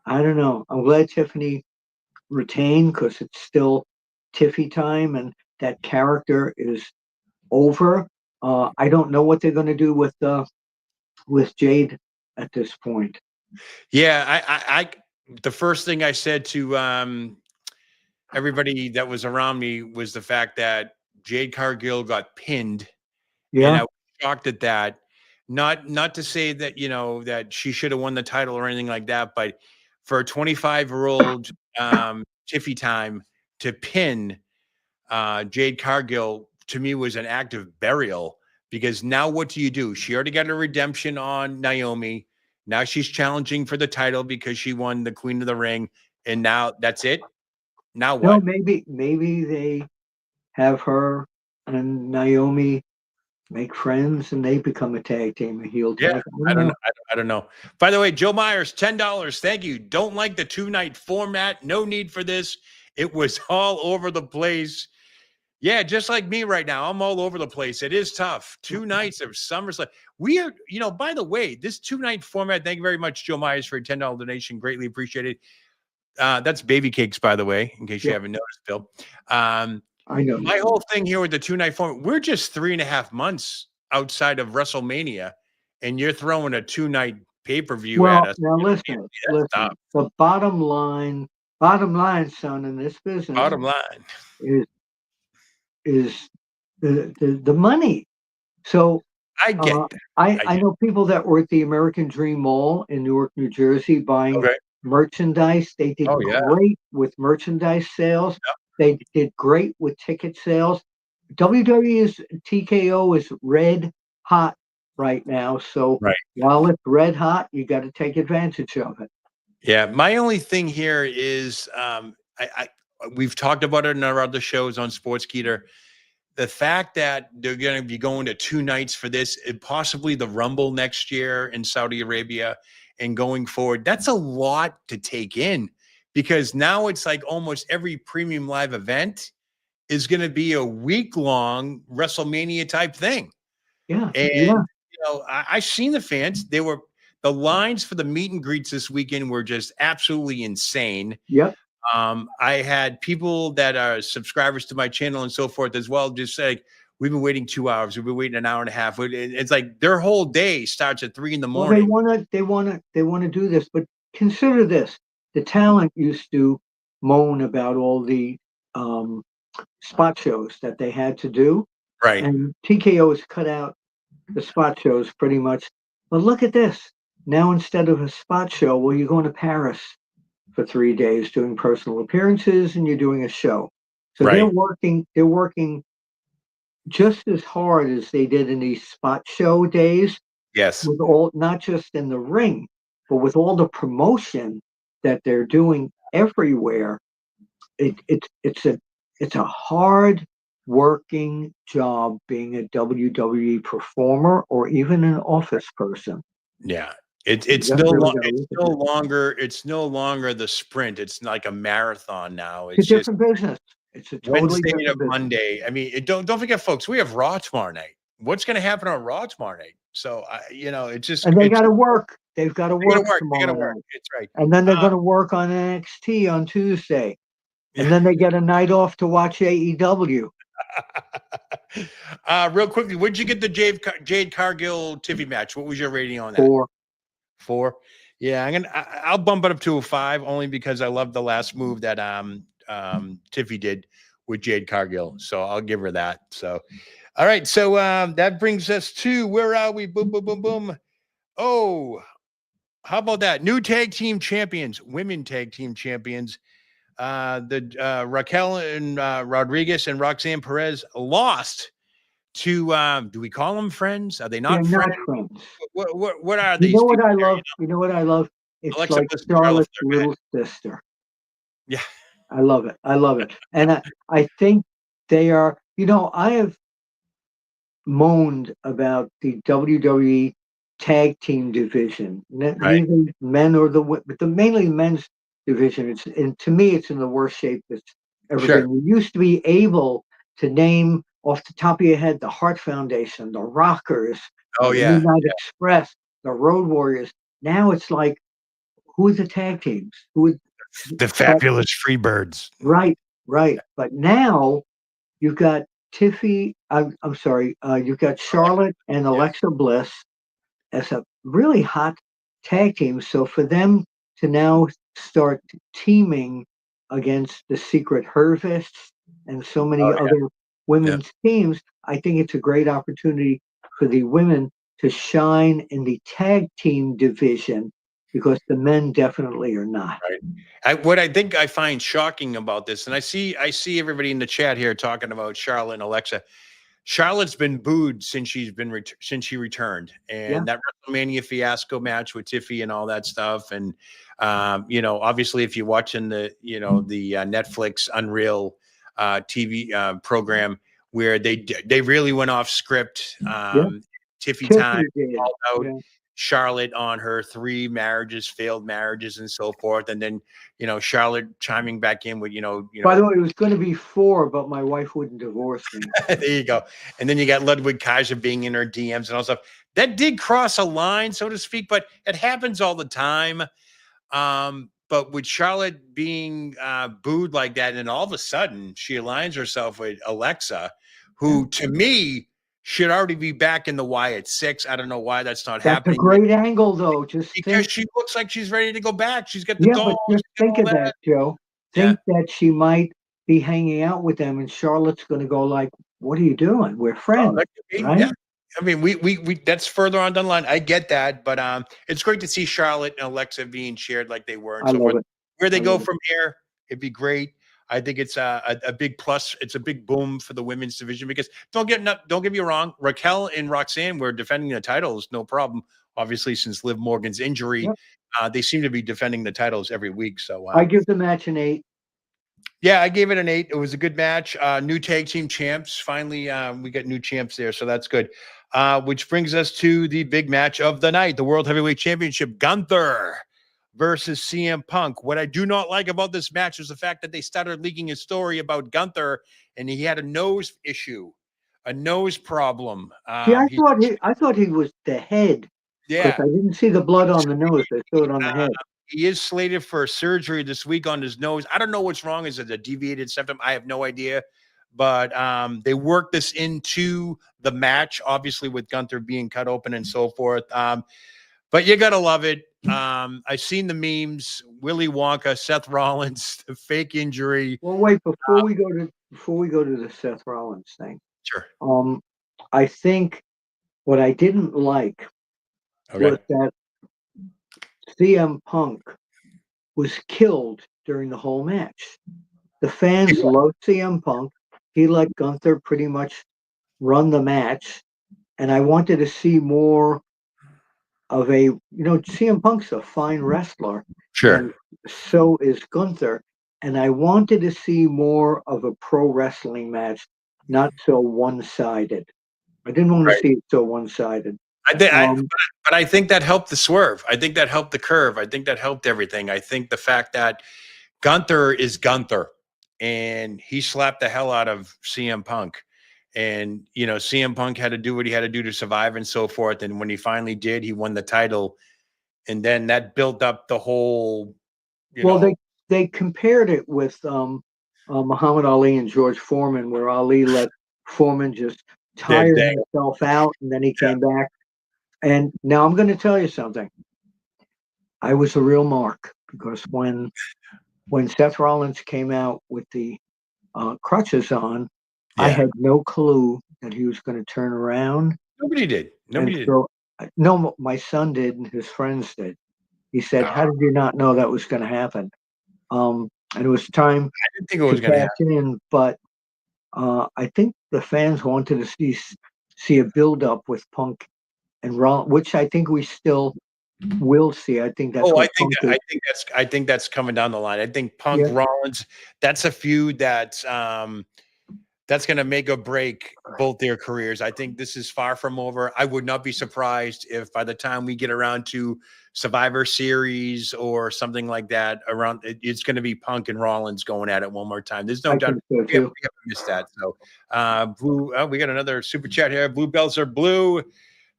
I don't know. I'm glad Tiffany retained because it's still Tiffy time, and that character is over. I don't know what they're going to do with Jade at this point. Yeah, the first thing I said to everybody that was around me was the fact that Jade Cargill got pinned, and Yeah. I was shocked at that. Not to say that that she should have won the title or anything like that, but for a 25-year-old Tiffy time to pin Jade Cargill, to me, was an act of burial, because now what do? She already got a redemption on Naomi. Now she's challenging for the title because she won the Queen of the Ring, and now that's it. Now No, what? maybe they have her and Naomi make friends and they become a tag team, a heel Yeah, tag. I I don't don't know. know. I don't know. By the way, Joe Myers, $10. Thank you. Don't like the 2-night format. No need for this. It was all over the place. Yeah, just like me right now. I'm all over the place. It is tough. 2 nights of SummerSlam. We are, by the way, this 2-night format. Thank you very much, Joe Myers, for a $10 donation. Greatly appreciated. That's baby cakes, by the way, in case you Yeah, haven't noticed, Bill. I know. My whole thing here with the 2-night format, we're just 3.5 months outside of WrestleMania, and you're throwing a 2-night pay-per-view at Well, us. now That's tough. listen. The bottom line, son, in this business Bottom line. is is the money. So I get that. I know people that were at the American Dream Mall in Newark, New Jersey, buying Okay. merchandise. They did Oh, yeah. great with merchandise sales. They did great with ticket sales. WWE's TKO is red hot right now. So Right. while it's red hot, you got to take advantage of it. Yeah, my only thing here is I we've talked about it in our other shows on Sportskeeter. The fact that they're going to be going to 2 nights for this, and possibly the Rumble next year in Saudi Arabia, and going forward, that's a lot to take in, because now it's like almost every premium live event is going to be a week-long WrestleMania type thing. Yeah, And yeah, I seen the fans. The lines for the meet and greets this weekend were just absolutely insane. yep. I had people that are subscribers to my channel and so forth as well, just say, we've been waiting 2 hours, we've been waiting an hour and a half. It's like their whole day starts at 3 in the Well, they morning. want to do this, but consider this: the talent used to moan about all the um, spot shows that they had to do, Right. and TKO has cut out the spot shows pretty much. But look at this. Now instead of a spot show, well, you're going to Paris for 3 days doing personal appearances and you're doing a show. So Right. they're working just as hard as they did in these spot show days, Yes. with all, not just in the ring, but with all the promotion that they're doing everywhere. It's a hard working job being a WWE performer or even an office person. Yeah. You It's really got to look at it. it's no longer the sprint. It's like a marathon now. It's It's a just different business. It's a totally Wednesday to different business. Monday. I mean, don't forget, folks, we have Raw tomorrow night. What's going to happen on Raw tomorrow night? So And they got it's to work. They've got to they got to work work. They got to tomorrow work. night. It's right. And then they're going to work on NXT on Tuesday. And Yeah. then they get a night off to watch AEW. Real quickly, what did you get the Jade Cargill Tiffy match? What was your rating on that? 4. 4. Yeah, I'll bump it up to a 5, only because I love the last move that Tiffy did with Jade Cargill. So I'll give her that. So all right. So that brings us to, where are we? Boom, boom, boom, boom. Oh, how about that? New tag team champions, women tag team champions. The Raquel and Rodriguez and Roxanne Perez lost to, do we call them friends? Are they They're not not friends? friends. What are You these know what people I here? love? You know what I love? It's Alexa like Bliss and Charlotte Charlotte's Flair. Go ahead. little sister. Yeah. I love it. I love it. And I think they are, I have moaned about the WWE tag team division, Right. neither men or but the mainly men's division. And to me, it's in the worst shape it's ever Sure. been. You used to be able to name off the top of your head the Hart Foundation, the Rockers, Oh the yeah. Midnight Express, the Road Warriors. Now it's like, who are the tag teams? The But fabulous Freebirds. right, right. But now you've got Tiffy. I'm sorry. You've got Charlotte and Yeah. Alexa Bliss as a really hot tag team. So for them to now start teaming against the Secret Harvests and so many Oh other yeah. women's teams, I think it's a great opportunity for the women to shine in the tag team division because the men definitely are not. Right. What I think I find shocking about this, and I see everybody in the chat here talking about Charlotte and Alexa. Charlotte's been booed since since she returned, Yeah. and that WrestleMania fiasco match with Tiffy and all that stuff. And obviously, if you're watching the Netflix Unreal TV program where they really went off script, Yeah. Tiffy time Tiffany did. called out Yeah. Charlotte on her 3 marriages, failed marriages, and so forth, and then Charlotte chiming back in with By the way, it was going to be 4, but my wife wouldn't divorce me. there you go. And then you got Ludwig Kaiser being in her DMs and all stuff. That did cross a line, so to speak, but it happens all the time. But with Charlotte being booed like that, and then all of a sudden she aligns herself with Alexa, who to me should already be back in the Wyatt 6. I don't know why that's not That's a happening great angle, though. Just because think, she looks like she's ready to go back. She's got the yeah, but dolls, just she's got think all of that, Joe. Yeah. Think that she might be hanging out with them, and Charlotte's going to go like, "What are you doing? We're Oh, friends, that could be, right?" yeah. I mean, we that's further on down the line. I get that, but it's great to see Charlotte and Alexa being shared like they were and I so love forth. it. Where they I go love it. from here, it'd be great. I think it's a big plus. It's a big boom for the women's division because don't get me wrong, Raquel and Roxanne were defending the titles, no problem. Obviously, since Liv Morgan's injury, Yep. they seem to be defending the titles every week. So I give the match an 8. yeah, I gave it an 8. It was a good match. New tag team champs. Finally, we got new champs there, so that's good. Which brings us to the big match of the night, the World Heavyweight Championship, Gunther versus CM Punk. What I do not like about this match is the fact that they started leaking a story about Gunther, and he had a nose issue, a nose problem. See, I thought he was the head because Yeah. I didn't see the blood on the nose. I saw it on the head. He is slated for surgery this week on his nose. I don't know what's wrong. Is it a deviated septum? I have no idea. But they worked this into the match, obviously with Gunther being cut open and so forth. But you gotta love it. I've seen the memes. Willy Wonka, Seth Rollins, the fake injury. Well, wait before we go to the Seth Rollins thing. Sure. I think what I didn't like was that CM Punk was killed during the whole match. The fans loved CM Punk. He let Gunther pretty much run the match, and I wanted to see more of CM Punk's a fine wrestler, and so is Gunther. And I wanted to see more of a pro wrestling match, not so one-sided. I didn't want to see it so one-sided. But I think that helped the swerve. I think that helped the curve. I think that helped everything. I think the fact that Gunther is Gunther, and he slapped the hell out of CM Punk. And, CM Punk had to do what he had to do to survive and so forth. And when he finally did, he won the title. And then that built up the whole, they compared it with Muhammad Ali and George Foreman, where Ali let Foreman just tire himself out, and then he came back. And now I'm going to tell you something. I was a real mark because when Seth Rollins came out with the crutches on, I had no clue that he was going to turn around. Nobody did. No, my son did, and his friends did. He said, "How did you not know that was going to happen?" And it was time I didn't think it was going to happen. in, but I think the fans wanted to see a build up with Punk and Rollins, which I think we still will see. I think that's. I think that's coming down the line. I think Punk Rollins. That's a feud that's going to make or break both their careers. I think this is far from over. I would not be surprised if by the time we get around to Survivor Series or something like that, it's going to be Punk and Rollins going at it one more time. There's no doubt we haven't missed that. So, we got another super chat here. Blue belts are blue.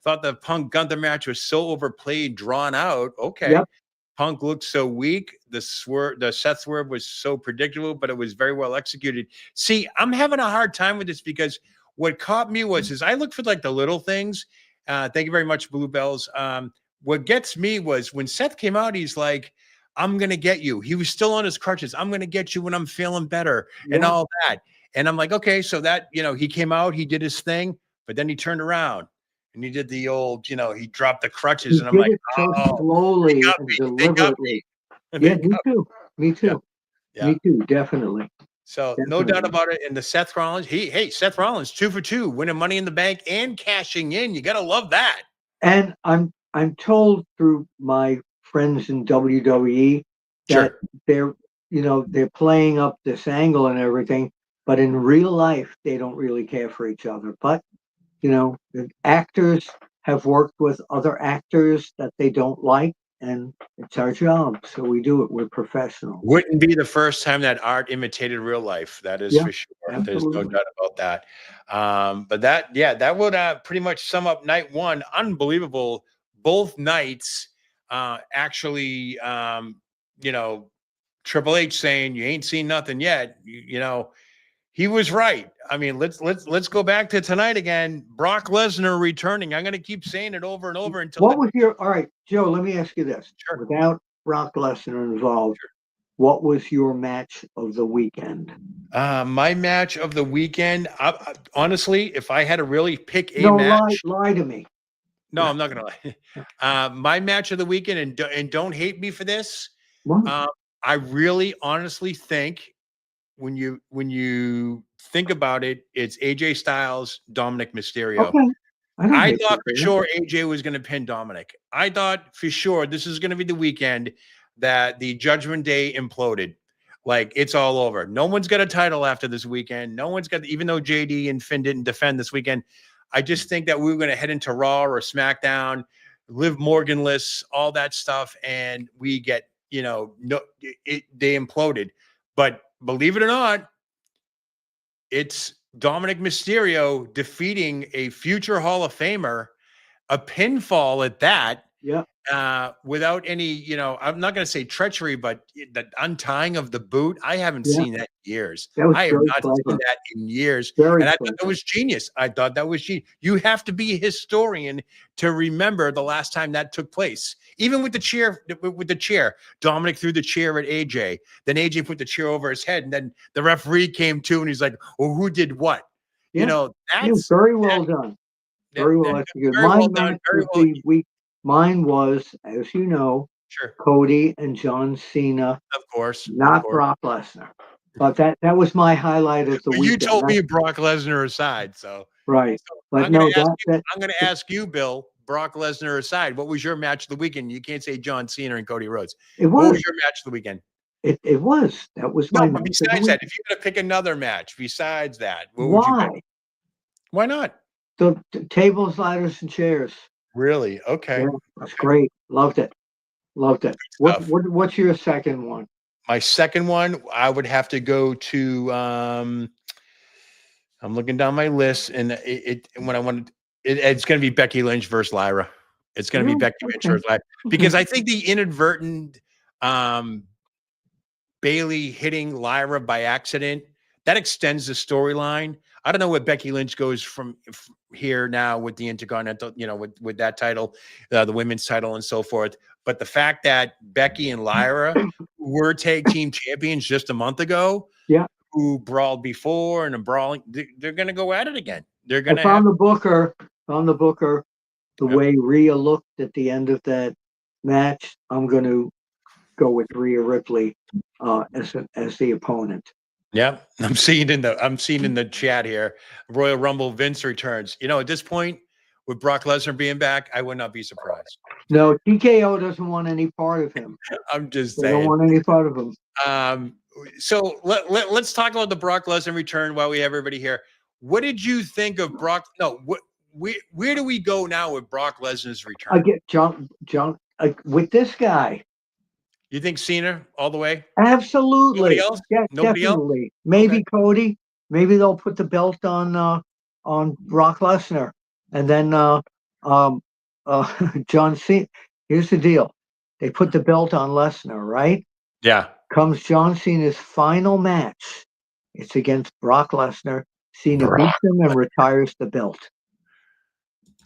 Thought the Punk Gunther match was so overplayed, drawn out. Okay. Yep. Punk looked so weak. The Seth swerve was so predictable, but it was very well executed. See, I'm having a hard time with this because what caught me is I look for like the little things. Thank you very much, Bluebells. What gets me was when Seth came out, he's like, I'm going to get you. He was still on his crutches. I'm going to get you when I'm feeling better and Yeah. all that. And I'm like, okay, so that, he came out, he did his thing, but then he turned around and he did the old, he dropped the crutches. He And I'm did like, it so oh, they slowly got and me. They got deliberately. me. Yeah, They me got too. Me Yeah. too. Yeah. Me too. Definitely. So no doubt about it. And the Seth Rollins, Seth Rollins 2 for 2, winning Money in the Bank and cashing in. You got to love that. And I'm told through my friends in WWE that Sure. they're playing up this angle and everything, but in real life they don't really care for each other. But the actors have worked with other actors that they don't like, and it's our job, so we do it. We're professionals. Wouldn't be the first time that art imitated real life. That is Yeah, for sure. There's no absolutely. doubt about that. But that would pretty much sum up night one. Unbelievable. Both nights, actually, Triple H saying you ain't seen nothing yet. He was right. I mean, let's go back to tonight again. Brock Lesnar returning. I'm going to keep saying it over and over until All right, Joe, let me ask you this. Sure. Without Brock Lesnar involved, what was your match of the weekend? My match of the weekend. Honestly, if I had to really pick a No, match, lie to me. no, I'm not gonna lie. My match of the weekend, and don't hate me for this. What? I really, honestly think when you think about it, it's AJ Styles, Dominic Mysterio. Okay. I don't I hate you thought for for that. sure AJ was going to pin Dominic. I thought for sure this is going to be the weekend that the Judgment Day imploded. Like it's all over. No one's got a title after this weekend. No one's got, even though JD and Finn didn't defend this weekend. I just think that we were going to head into Raw or SmackDown, Liv Morganless, all that stuff, and we get, they imploded. But believe it or not, it's Dominic Mysterio defeating a future Hall of Famer, a pinfall at that, Yeah. without any, I'm not going to say treachery, but the untying of the boot. I haven't Yeah. seen that in years. That was I have very not seen clever. that in years. Very And I thought clever. that was genius. I thought that was genius. You have to be a historian to remember the last time that took place. Even with the chair, Dominic threw the chair at AJ. Then AJ put the chair over his head. And then the referee came to and he's like, well, who did what? Yeah. That's Very well done. Very well executed. very My well done. match Very of well. the week, mine was, as you know, Sure. Cody and John Cena, Of course. not Brock Lesnar. But that was my highlight of the Well, you weekend. told me Brock Lesnar aside, so Right. But I'm going no, to ask you. that I'm going to ask you, Bill. Brock Lesnar aside, what was your match of the weekend? You can't say John Cena and Cody Rhodes. it What was. was your match of the weekend? It was. That was No, my but match of the besides that, week. if you're going to pick another match besides that, what would you pick? Why? Why not? The tables, ladders, and chairs. Really? Okay. Yeah, that's great. Loved it. Loved it. Stuff. What's your second one? My second one, I would have to go to. I'm looking down my list, and when I wanted, it's going to be Becky Lynch versus Lyra. It's going to be Becky Lynch versus Lyra because I think the inadvertent Bailey hitting Lyra by accident that extends the storyline. I don't know where Becky Lynch goes from here now with the Intercontinental, with that title, the women's title, and so forth. But the fact that Becky and Lyra were tag team champions just a month ago, Yeah. who brawled before and brawling, they're going to go at it again. They're going I to have found the booker. The way Rhea looked at the end of that match, I'm going to go with Rhea Ripley as the opponent. Yeah, I'm seeing in the chat here. Royal Rumble Vince returns. At this point, with Brock Lesnar being back, I would not be surprised. No, TKO doesn't want any part of him. I'm just They saying. don't want any part of him. So let's talk about the Brock Lesnar return while we have everybody here. What did you think of Brock? No, where do we go now with Brock Lesnar's return? I get John with this guy. You think Cena all the way? Absolutely. Nobody else? Yeah, Nobody definitely. else? Maybe Okay. Cody. Maybe they'll put the belt on Brock Lesnar, and then John Cena. Here's the deal: they put the belt on Lesnar, right? Yeah. Comes John Cena's final match. It's against Brock Lesnar. Cena beats him and retires the belt.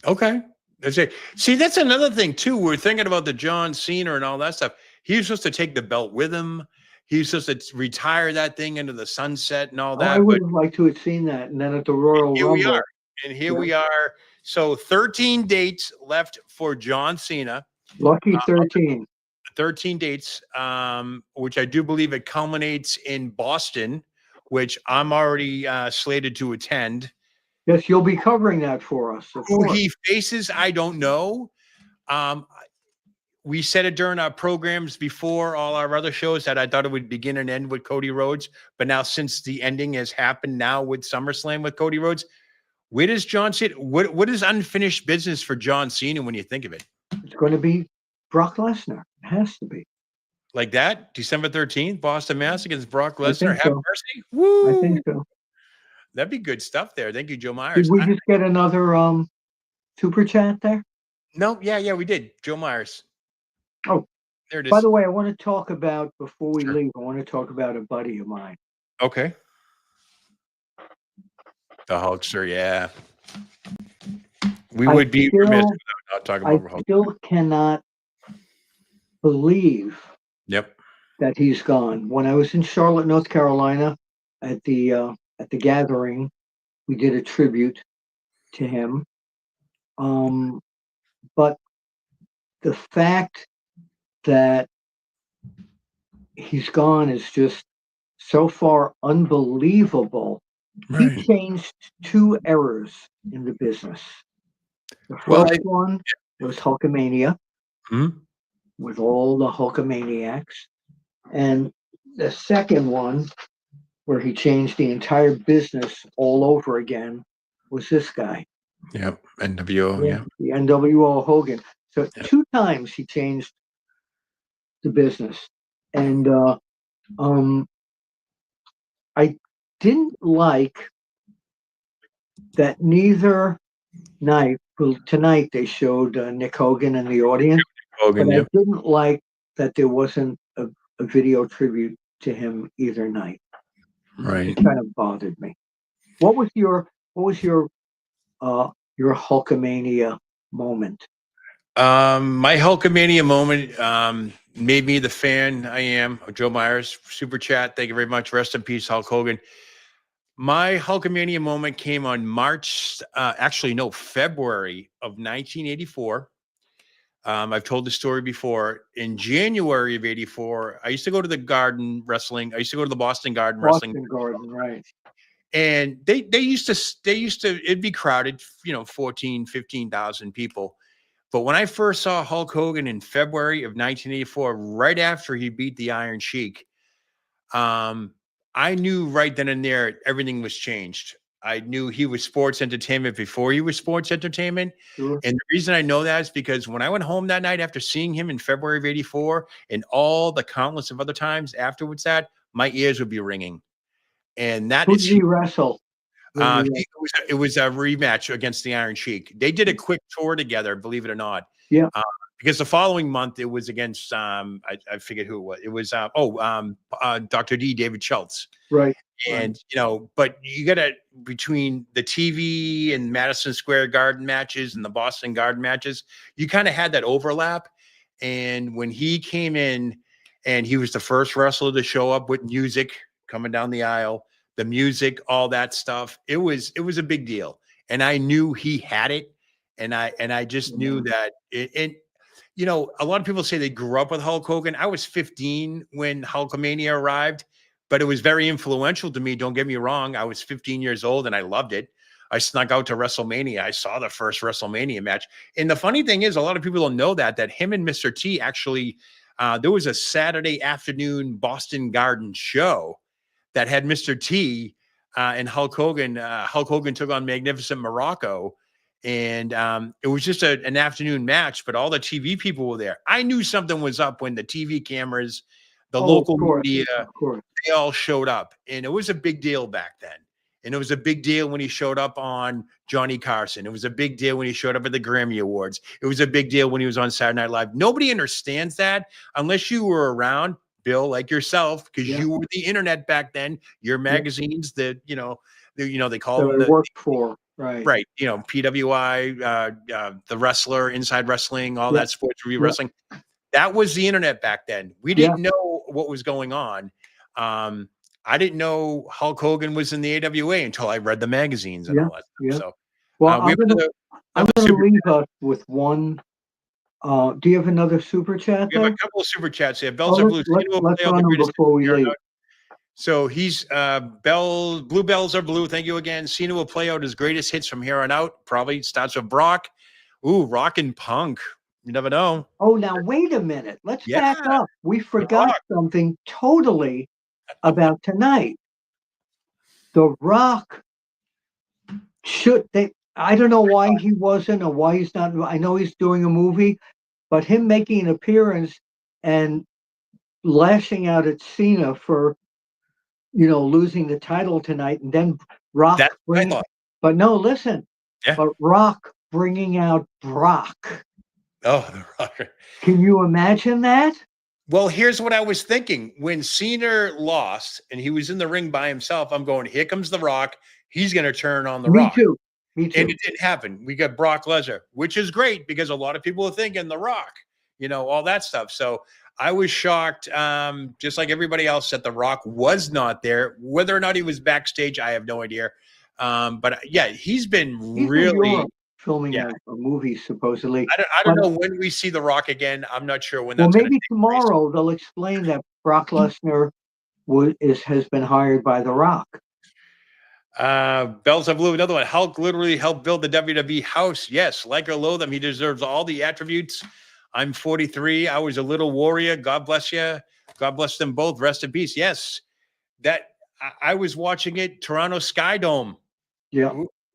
Okay. That's it. See, that's another thing too. We're thinking about the John Cena and all that stuff. He was supposed to take the belt with him. He was supposed to retire that thing into the sunset and all Oh, I that. would But have liked to have seen that. And then at the Royal here we Rumble, are. And here we are. So 13 dates left for John Cena. lucky 13. 13 dates, which I do believe it culminates in Boston, which I'm already slated to attend. Yes, you'll be covering that for us, of Who course. he faces, I don't know. We said it during our programs before all our other shows that I thought it would begin and end with Cody Rhodes. But now, since the ending has happened now with SummerSlam with Cody Rhodes, where does John Cena? What is unfinished business for John Cena when you think of it? It's going to be Brock Lesnar. It has to be. Like that, December 13th, Boston, Mass against Brock I Lesnar. think Have so. mercy. I Woo! think so. That'd be good stuff there. Thank you, Joe Did Myers. we just get another super chat there? No, yeah, we did. Joe Myers. Oh, there it is. by the way, I want to talk about, before we Sure. leave, I want to talk about a buddy of mine. Okay. The Hulkster, yeah. We would be remiss without not talking about Hulk. I still cannot believe that he's gone. When I was in Charlotte, North Carolina, at the gathering, we did a tribute to him. But the fact that he's gone is just so far unbelievable. Right. He changed 2 errors in the business. The first one was Hulkamania, with all the Hulkamaniacs. And the second one, where he changed the entire business all over again, was this guy. Yep, NWO, The NWO Hogan. So 2 times he changed the business. And I didn't like that neither night. Well, tonight they showed Nick Hogan in the audience. Hogan, but I didn't like that there wasn't a video tribute to him either night. Right. It kind of bothered me. What was your Hulkamania moment? My Hulkamania moment made me the fan I am of Joe Myers. Super chat. Thank you very much. Rest in peace, Hulk Hogan. My Hulkamania moment came on February of 1984. I've told the story before. In January of 84, I used to go to the Garden Wrestling. I used to go to the Boston Garden Wrestling. Boston Garden, right. And they used to, it'd be crowded, 14, 15,000 people. But when I first saw Hulk Hogan in February of 1984, right after he beat the Iron Sheik, I knew right then and there everything was changed. I knew he was sports entertainment before he was sports entertainment. Sure. And the reason I know that is because when I went home that night after seeing him in February of 84 and all the countless of other times afterwards, my ears would be ringing. And that Who is did he wrestle? It was a rematch against the Iron Sheik. They did a quick tour together, believe it or not. Yeah. Because the following month it was against I forget who it was. It was Dr. D, David Schultz. Right. And but you got to, between the TV and Madison Square Garden matches and the Boston Garden matches, you kind of had that overlap. And when he came in, and he was the first wrestler to show up with music coming down the aisle, the music, all that stuff, it was a big deal. And I knew he had it. And I just knew that a lot of people say they grew up with Hulk Hogan. I was 15 when Hulkamania arrived, but it was very influential to me. Don't get me wrong. I was 15 years old and I loved it. I snuck out to WrestleMania. I saw the first WrestleMania match. And the funny thing is, a lot of people don't know that him and Mr. T actually, there was a Saturday afternoon Boston Garden show that had Mr. T and Hulk Hogan. Hulk Hogan took on Magnificent Morocco. And it was just an afternoon match, but all the TV people were there. I knew something was up when the TV cameras, the local media, they all showed up. And it was a big deal back then. And it was a big deal when he showed up on Johnny Carson. It was a big deal when he showed up at the Grammy Awards. It was a big deal when he was on Saturday Night Live. Nobody understands that unless you were around, Bill, like yourself, because you were the internet back then. Your magazines that, they call them. That I worked for. Right. PWI, The Wrestler, Inside Wrestling, all that sports review wrestling. That was the internet back then. We didn't know what was going on. I didn't know Hulk Hogan was in the AWA until I read the magazines and all that stuff. So, well, we have I'm another gonna super. leave us with one. Do you have another super chat We have there? a couple of super chats here. Oh, Bells are blue. Cena will let's play all run the them greatest hits before from we here on leave. out. So he's blue bells are blue. Thank you again. Cena will play out his greatest hits from here on out. Probably starts with Brock. Ooh, Rock and Punk. You never know. Oh, now wait a minute. Let's Yeah, back up. We The forgot Rock. something totally about tonight. The Rock I don't know why he wasn't or why he's not. I know he's doing a movie, but him making an appearance and lashing out at Cena for, losing the title tonight, and then Rock That's what I bringing. thought. But no, listen. Yeah. But Rock bringing out Brock. Oh, The Rock. Can you imagine that? Well, here's what I was thinking. When Cena lost and he was in the ring by himself, I'm going, here comes The Rock. He's going to turn on The Me Rock. too. Me too. And it didn't happen. We got Brock Lesnar, which is great because a lot of people are thinking The Rock, all that stuff. So I was shocked, just like everybody else, that The Rock was not there. Whether or not he was backstage, I have no idea. But yeah, he's been He's really. in Europe filming Yeah. a movie, supposedly. I don't know when we see The Rock again. I'm not sure when Well, that's going to maybe take place. tomorrow they'll explain that Brock Lesnar has been hired by The Rock. Bells of Blue, another one. Hulk literally helped build the WWE house. Yes, like or loathe him, he deserves all the attributes. I'm 43. I was a little warrior. God bless you. God bless them both. Rest in peace. Yes, I was watching it. Toronto Sky Dome. Yeah.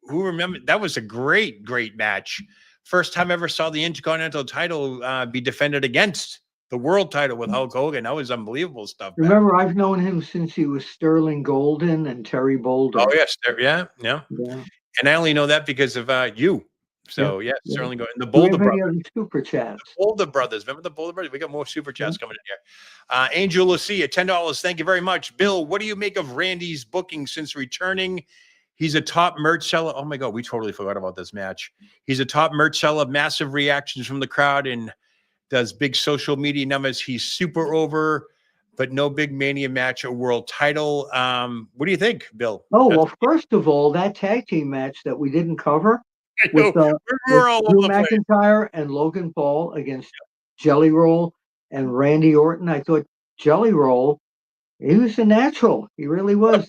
Who remember? That was a great, great match. First time I ever saw the Intercontinental title be defended against the world title with Hulk Hogan. That was unbelievable stuff. Remember, I've known him since he was Sterling Golden and Terry Boulder. Oh yes, yeah. And I only know that because of you. So yeah, certainly going. The Boulder Brothers. brothers. Super chats. The Boulder brothers. Remember the Boulder brothers? We got more super chats coming in here. Angel Lucia, $10. Thank you very much. Bill, what do you make of Randy's booking since returning? He's a top merch seller. Oh my God, we totally forgot about this match. He's a top merch seller, massive reactions from the crowd, and does big social media numbers. He's super over, but no big Mania match or world title. What do you think, Bill? Oh, well, first of all, that tag team match that we didn't cover with Drew McIntyre and Logan Paul against Jelly Roll and Randy Orton. I thought Jelly Roll, he was a natural. He really was.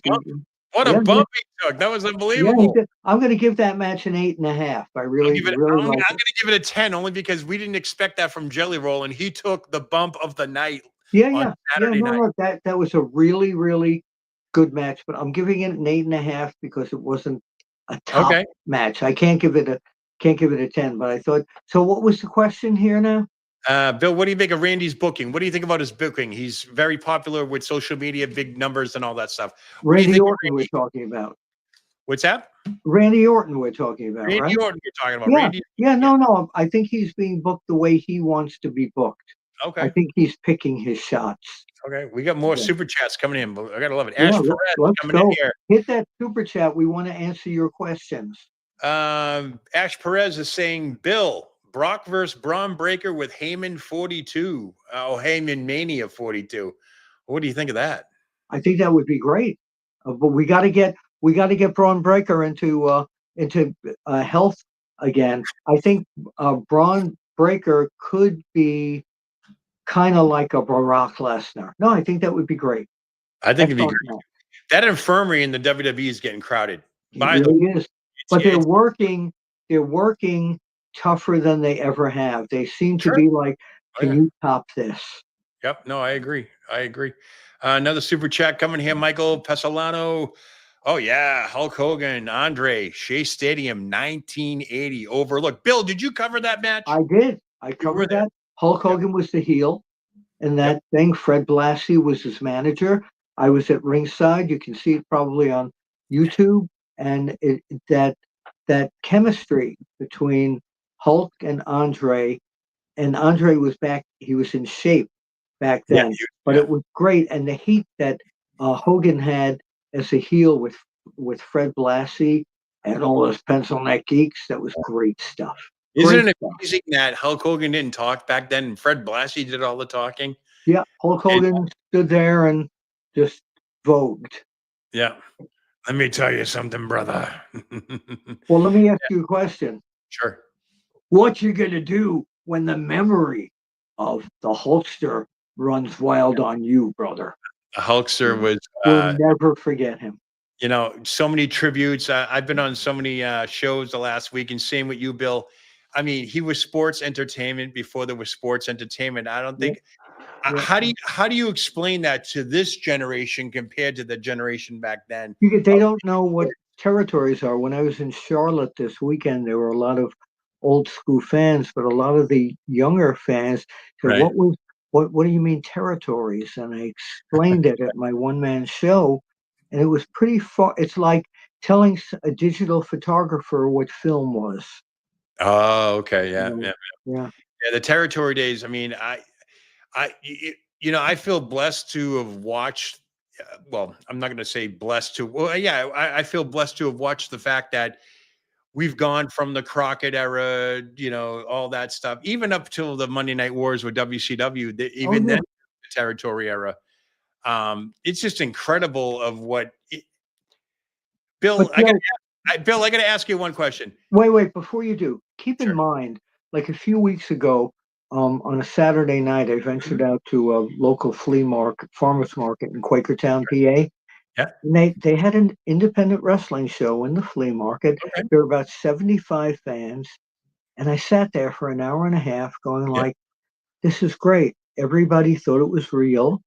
What a bump he took. That was unbelievable. Yeah, I'm going to give that match an 8.5. I really, I'm going to give it a 10 only because we didn't expect that from Jelly Roll, and he took the bump of the night. Saturday night. No, that was a really, really good match, but I'm giving it an 8.5 because it wasn't a top match. I can't give it a 10, but I thought so. What was the question here now? Bill, what do you make of Randy's booking? What do you think about his booking? He's very popular with social media, big numbers and all that stuff. Randy Orton we're talking about. What's that? Randy Orton we're talking about, Randy right? Orton you're talking about. Yeah. Randy. No. I think he's being booked the way he wants to be booked. Okay. I think he's picking his shots. Okay. We got more super chats coming in. I got to love it. Ash Perez coming in here. Hit that super chat. We want to answer your questions. Ash Perez is saying, Bill, Brock versus Braun Breaker with Heyman 42. Heyman Mania 42. What do you think of that? I think that would be great. But we got to get Braun Breaker into health again. I think Braun Breaker could be kind of like a Brock Lesnar. No, I think that would be great. I think it'd be great. That infirmary in the WWE is getting crowded. It really is. But they're working tougher than they ever have. They seem to be like, can you top this? Yep. No, I agree. Another super chat coming here, Michael Pesolano. Oh, yeah. Hulk Hogan, Andre, Shea Stadium, 1980. Overlooked. Bill, did you cover that match? I did. I covered that. Hulk Hogan was the heel in that thing. Fred Blassie was his manager. I was at ringside. You can see it probably on YouTube. And that chemistry between Hulk and Andre was back. He was in shape back then, but it was great. And the heat that Hogan had as a heel with Fred Blassie and all those pencil neck geeks, that was great stuff. Isn't Great it stuff. amazing that Hulk Hogan didn't talk back then and Fred Blassie did all the talking? Yeah, Hulk And Hogan stood there and just vogued. yeah, let me tell you something, brother. Well, let me ask you a question. Sure. What you gonna do when the memory of the Hulkster runs wild on you, brother? The Hulkster was, We'll never forget him. so many tributes. I've been on so many shows the last week, and same with you, Bill. I mean, he was sports entertainment before there was sports entertainment. I don't Yeah, think. yeah. How do you explain that to this generation compared to the generation back then? They don't know what territories are. When I was in Charlotte this weekend, there were a lot of old school fans, but a lot of the younger fans said, Right. What do you mean territories?" And I explained it at my one man show, and it was pretty far. It's like telling a digital photographer what film was. Oh, okay. You Yeah, know? yeah, Yeah. yeah. The territory days. I mean, I feel blessed to have watched. Well, I'm not going to say blessed to. Well, yeah, I feel blessed to have watched the fact that we've gone from the Crockett era, all that stuff, even up till the Monday Night Wars with WCW. Oh Even then, yeah. the territory era. It's just incredible of what But Bill. Joe, Bill, I got to ask you one question. wait, before you do, keep in Sure. mind, like a few weeks ago, on a Saturday night, I ventured out to a local flea market, farmers market in Quakertown, PA. Yeah. And they had an independent wrestling show in the flea market. Okay. There were about 75 fans, and I sat there for an hour and a half going Yeah. like, this is great. Everybody thought it was real.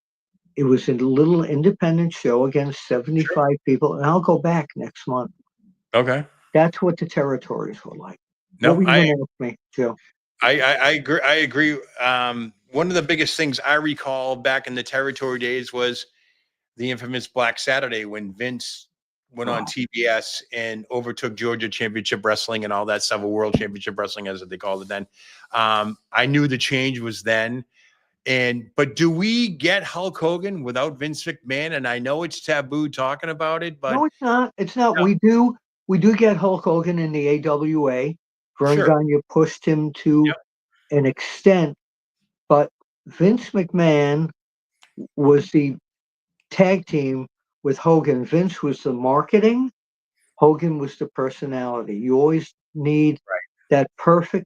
It was a little independent show against Sure. 75 people, and I'll go back next month. Okay. That's what the territories were like. What No, were you going to ask me, Joe? I agree. I agree. One of the biggest things I recall back in the territory days was the infamous Black Saturday when Vince went on Oh, TBS and overtook Georgia Championship Wrestling and all that stuff, or World Championship Wrestling, as they called it then. I knew the change was then. But do we get Hulk Hogan without Vince McMahon? And I know it's taboo talking about it, but no, it's not. It's not. no, We do get Hulk Hogan in the AWA. Vern sure. Gagne pushed him to Yep. an extent, but Vince McMahon was the tag team with Hogan. Vince was the marketing, Hogan was the personality. You always need that perfect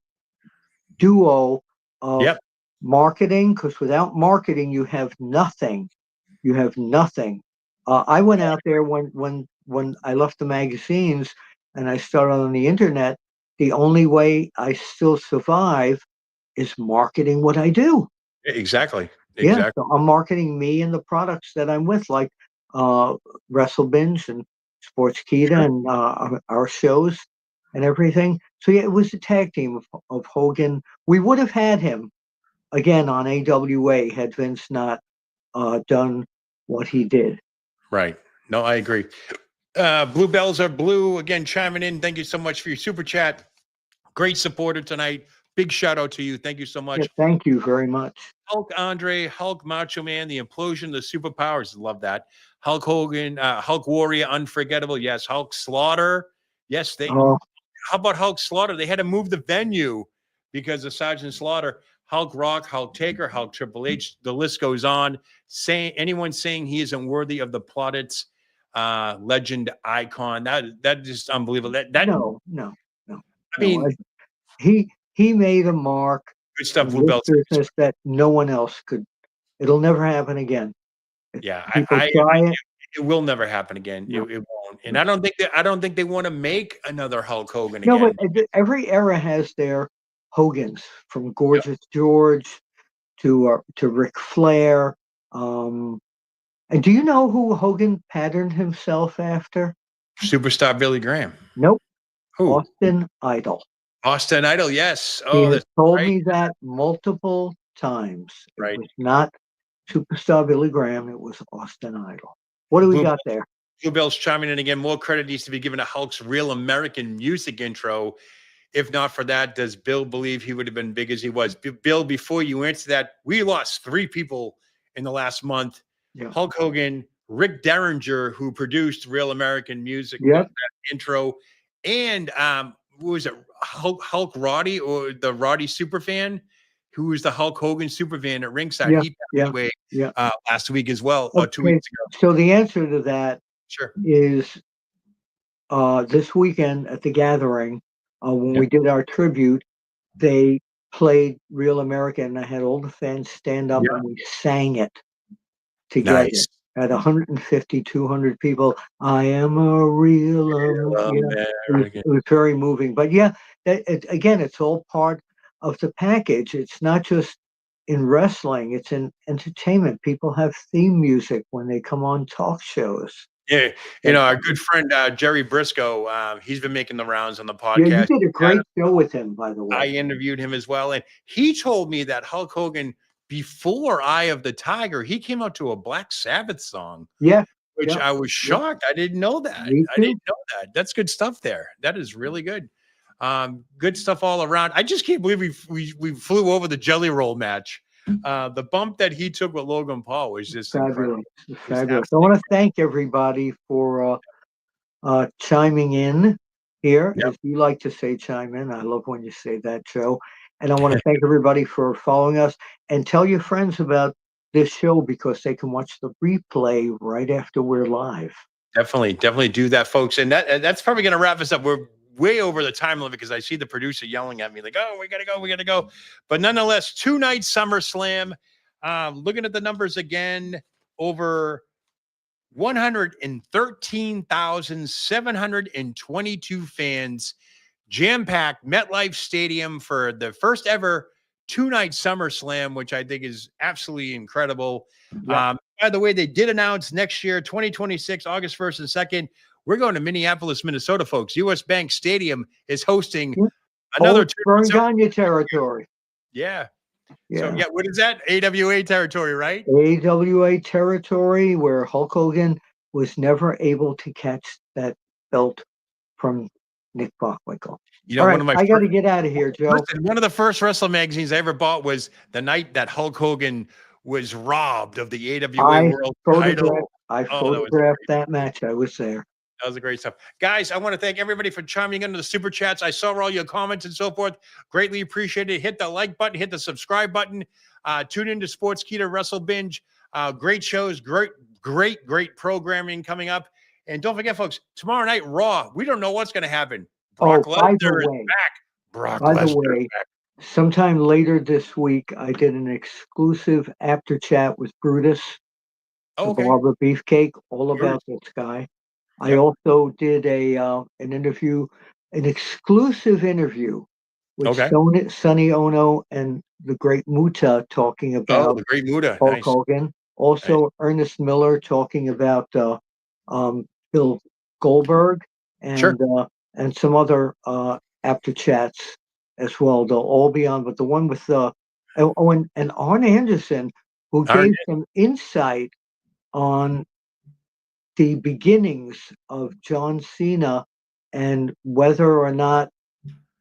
duo of Yep. marketing, because without marketing, you have nothing. You have nothing. I went out there when I left the magazines and I started on the internet. The only way I still survive is marketing what I do. Exactly. Yeah, Exactly. so I'm marketing me and the products that I'm with, like uh, WrestleBinge and Sportskeeda Sure. and our shows and everything. So yeah, it was a tag team of Hogan. We would have had him again on AWA had Vince not done what he did. Right. No, I agree. Blue bells are blue again, chiming in. Thank you so much for your super chat. Great supporter tonight. Big shout out to you. Thank you so Yeah, much. thank you very much. Hulk Andre, Hulk Macho Man, the implosion, the superpowers. Love that. Hulk Hogan, Hulk Warrior, unforgettable. Yes. Hulk Slaughter. Yes. Oh, How about Hulk Slaughter? They had to move the venue because of Sergeant Slaughter. Hulk Rock, Hulk Taker, Hulk Triple H. The list goes on. Anyone saying he isn't worthy of the plaudits, legend icon. That is just unbelievable. That no, no, no, I no. mean, He made a mark good stuff. in Blue this belts. business that no one else could. It'll never happen again. If Yeah, people try it. it will never happen again. It, No, it won't. And no. I don't think they want to make another Hulk Hogan No, but again. every era has their Hogans, from Yep. Gorgeous George to Ric Flair. Um, and do you know who Hogan patterned himself after? Superstar Billy Graham. Nope, Who? Austin Idol. Austin Idol. Yes. He Oh, has that's told right. me that multiple times. It Right. was not Superstar Billy Graham, it was Austin Idol. What do we Blue got there? Bluebell's chiming in again. More credit needs to be given to Hulk's real American music intro. If not for that, does Bill believe he would have been big as he was? Bill, before you answer that, we lost 3 people in the last month. Yeah. Hulk Hogan, Rick Derringer, who produced Real American Music, Yep. that intro, and who was it? Hulk Roddy, or the Roddy superfan, who was the Hulk Hogan superfan at ringside. Yeah, He passed yeah, away yeah. last week as well, or 2 Okay, weeks ago. so the answer to that Sure. is this weekend at the Gathering, when Yeah. we did our tribute, they played Real America, and I had all the fans stand up Yeah. and we sang it together. Nice. At 150, 200 people, I am a real, yeah, American. it was very moving. But yeah, again, it's all part of the package. It's not just in wrestling, it's in entertainment. People have theme music when they come on talk shows. Yeah, And, our good friend Jerry Briscoe, he's been making the rounds on the yeah, you podcast. did a great show with him, by the I way. interviewed him as well, and he told me that Hulk Hogan, before Eye of the Tiger, he came out to a Black Sabbath song, Yeah, which yeah, I was yeah. shocked. I didn't know that. Me I too. didn't know that. That's good stuff there. That is really good. Good stuff all around. I just can't believe we flew over the Jelly Roll match. The bump that he took with Logan Paul was just incredible. Fabulous. Just Fabulous. I absolutely. want to thank everybody for chiming in here, Yep. as you like to say, chime in. I love when you say that, Joe. And I want to thank everybody for following us, and tell your friends about this show, because they can watch the replay right after we're live. Definitely do that, folks. And that's probably going to wrap us up. We're way over the time limit because I see the producer yelling at me like, "Oh, we gotta go." But nonetheless, 2 night SummerSlam. Looking at the numbers again, over 113,722 fans, jam-packed MetLife Stadium for the first ever 2 night SummerSlam, which I think is absolutely incredible. Yeah. By the way, they did announce next year, 2026, August 1st and 2nd, we're going to Minneapolis, Minnesota, folks. US Bank Stadium is hosting Yeah. another Old tournament. Bernganya territory. Yeah. So, Yeah. yeah, what is that? AWA territory, right? AWA territory, where Hulk Hogan was never able to catch that belt from Nick Bockwinkel. All One right, of my I got to first, get out of here, Joe. listen, one of the first wrestling magazines I ever bought was the night that Hulk Hogan was robbed of the AWA I World photographed. title. I Oh, that was photographed great. that match. I was there. That was a great stuff. Guys, I want to thank everybody for chiming into the super chats. I saw all your comments and so forth. Greatly appreciate it. Hit the like button, hit the subscribe button. Tune into Sportskeeda Wrestle Binge. Great shows, great programming coming up. And don't forget, folks, tomorrow night, Raw. We don't know what's going to happen. Oh, Brock Lesnar is back. Brock by the Lesnar is way, back. sometime later this week, I did an exclusive after chat with Brutus, Oh, the okay. Barber Beefcake, all Brutus. about this guy. I Yep. also did an interview, an exclusive interview with Okay. Sonny Ono and the great Muta, talking Oh, about the great Muda. Hulk Nice. Hogan. Nice. Also, Ernest Miller talking about Bill Goldberg, Sure. and some other after chats as well. They'll all be on, but the one with and Arn Anderson, who Iron gave some insight on the beginnings of John Cena, and whether or not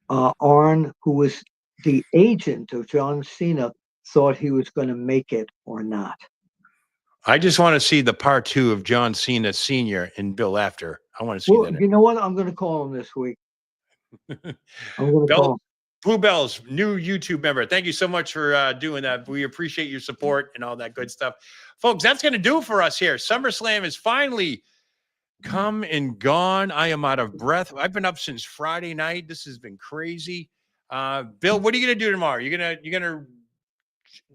Arn, who was the agent of John Cena, thought he was going to make it or not. I just want to see the part 2 of John Cena Sr. and Bill Apter. I want to see Well, that. you know what? I'm going to call him this week. I'm going to call him. Blue Bells, new YouTube member. Thank you so much for doing that. We appreciate your support and all that good stuff. Folks, that's going to do it for us here. SummerSlam is finally come and gone. I am out of breath. I've been up since Friday night. This has been crazy. Bill, what are you going to do tomorrow? You're going to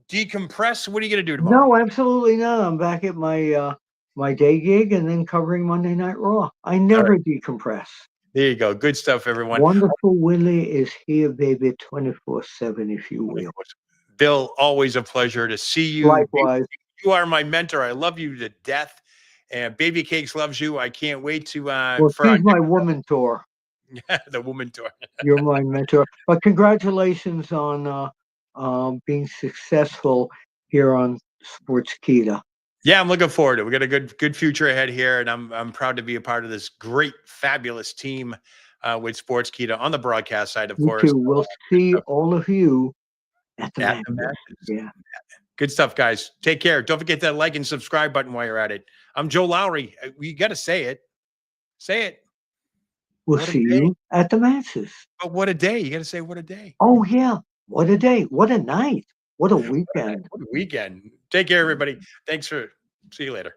decompress? What are you going to do tomorrow? No, absolutely not. I'm back at my my day gig, and then covering Monday Night Raw. I never decompress. There you go. Good stuff, everyone. Wonderful Willie is here, baby, 24/7, if you will. Bill, always a pleasure to see you. Likewise. You are my mentor. I love you to death. And Baby Cakes loves you. I can't wait to Well, for our she's my woman tour. the woman tour. You're my mentor. But congratulations on being successful here on Sportskeeda. Yeah, I'm looking forward to it. We got a good future ahead here, and I'm proud to be a part of this great, fabulous team with Sportskeeda on the broadcast side, of You course. too. We'll see all of you at the At the matches. matches. Yeah. Good stuff, guys. Take care. Don't forget that like and subscribe button while you're at it. I'm Joe Lowry. We got to say it. Say it. We'll What a see day. you at the matches. But what a day. You got to say what a day. Oh, yeah. What a day. What a night. What a What a night. weekend. What a weekend. Take care, everybody. Thanks for see you later.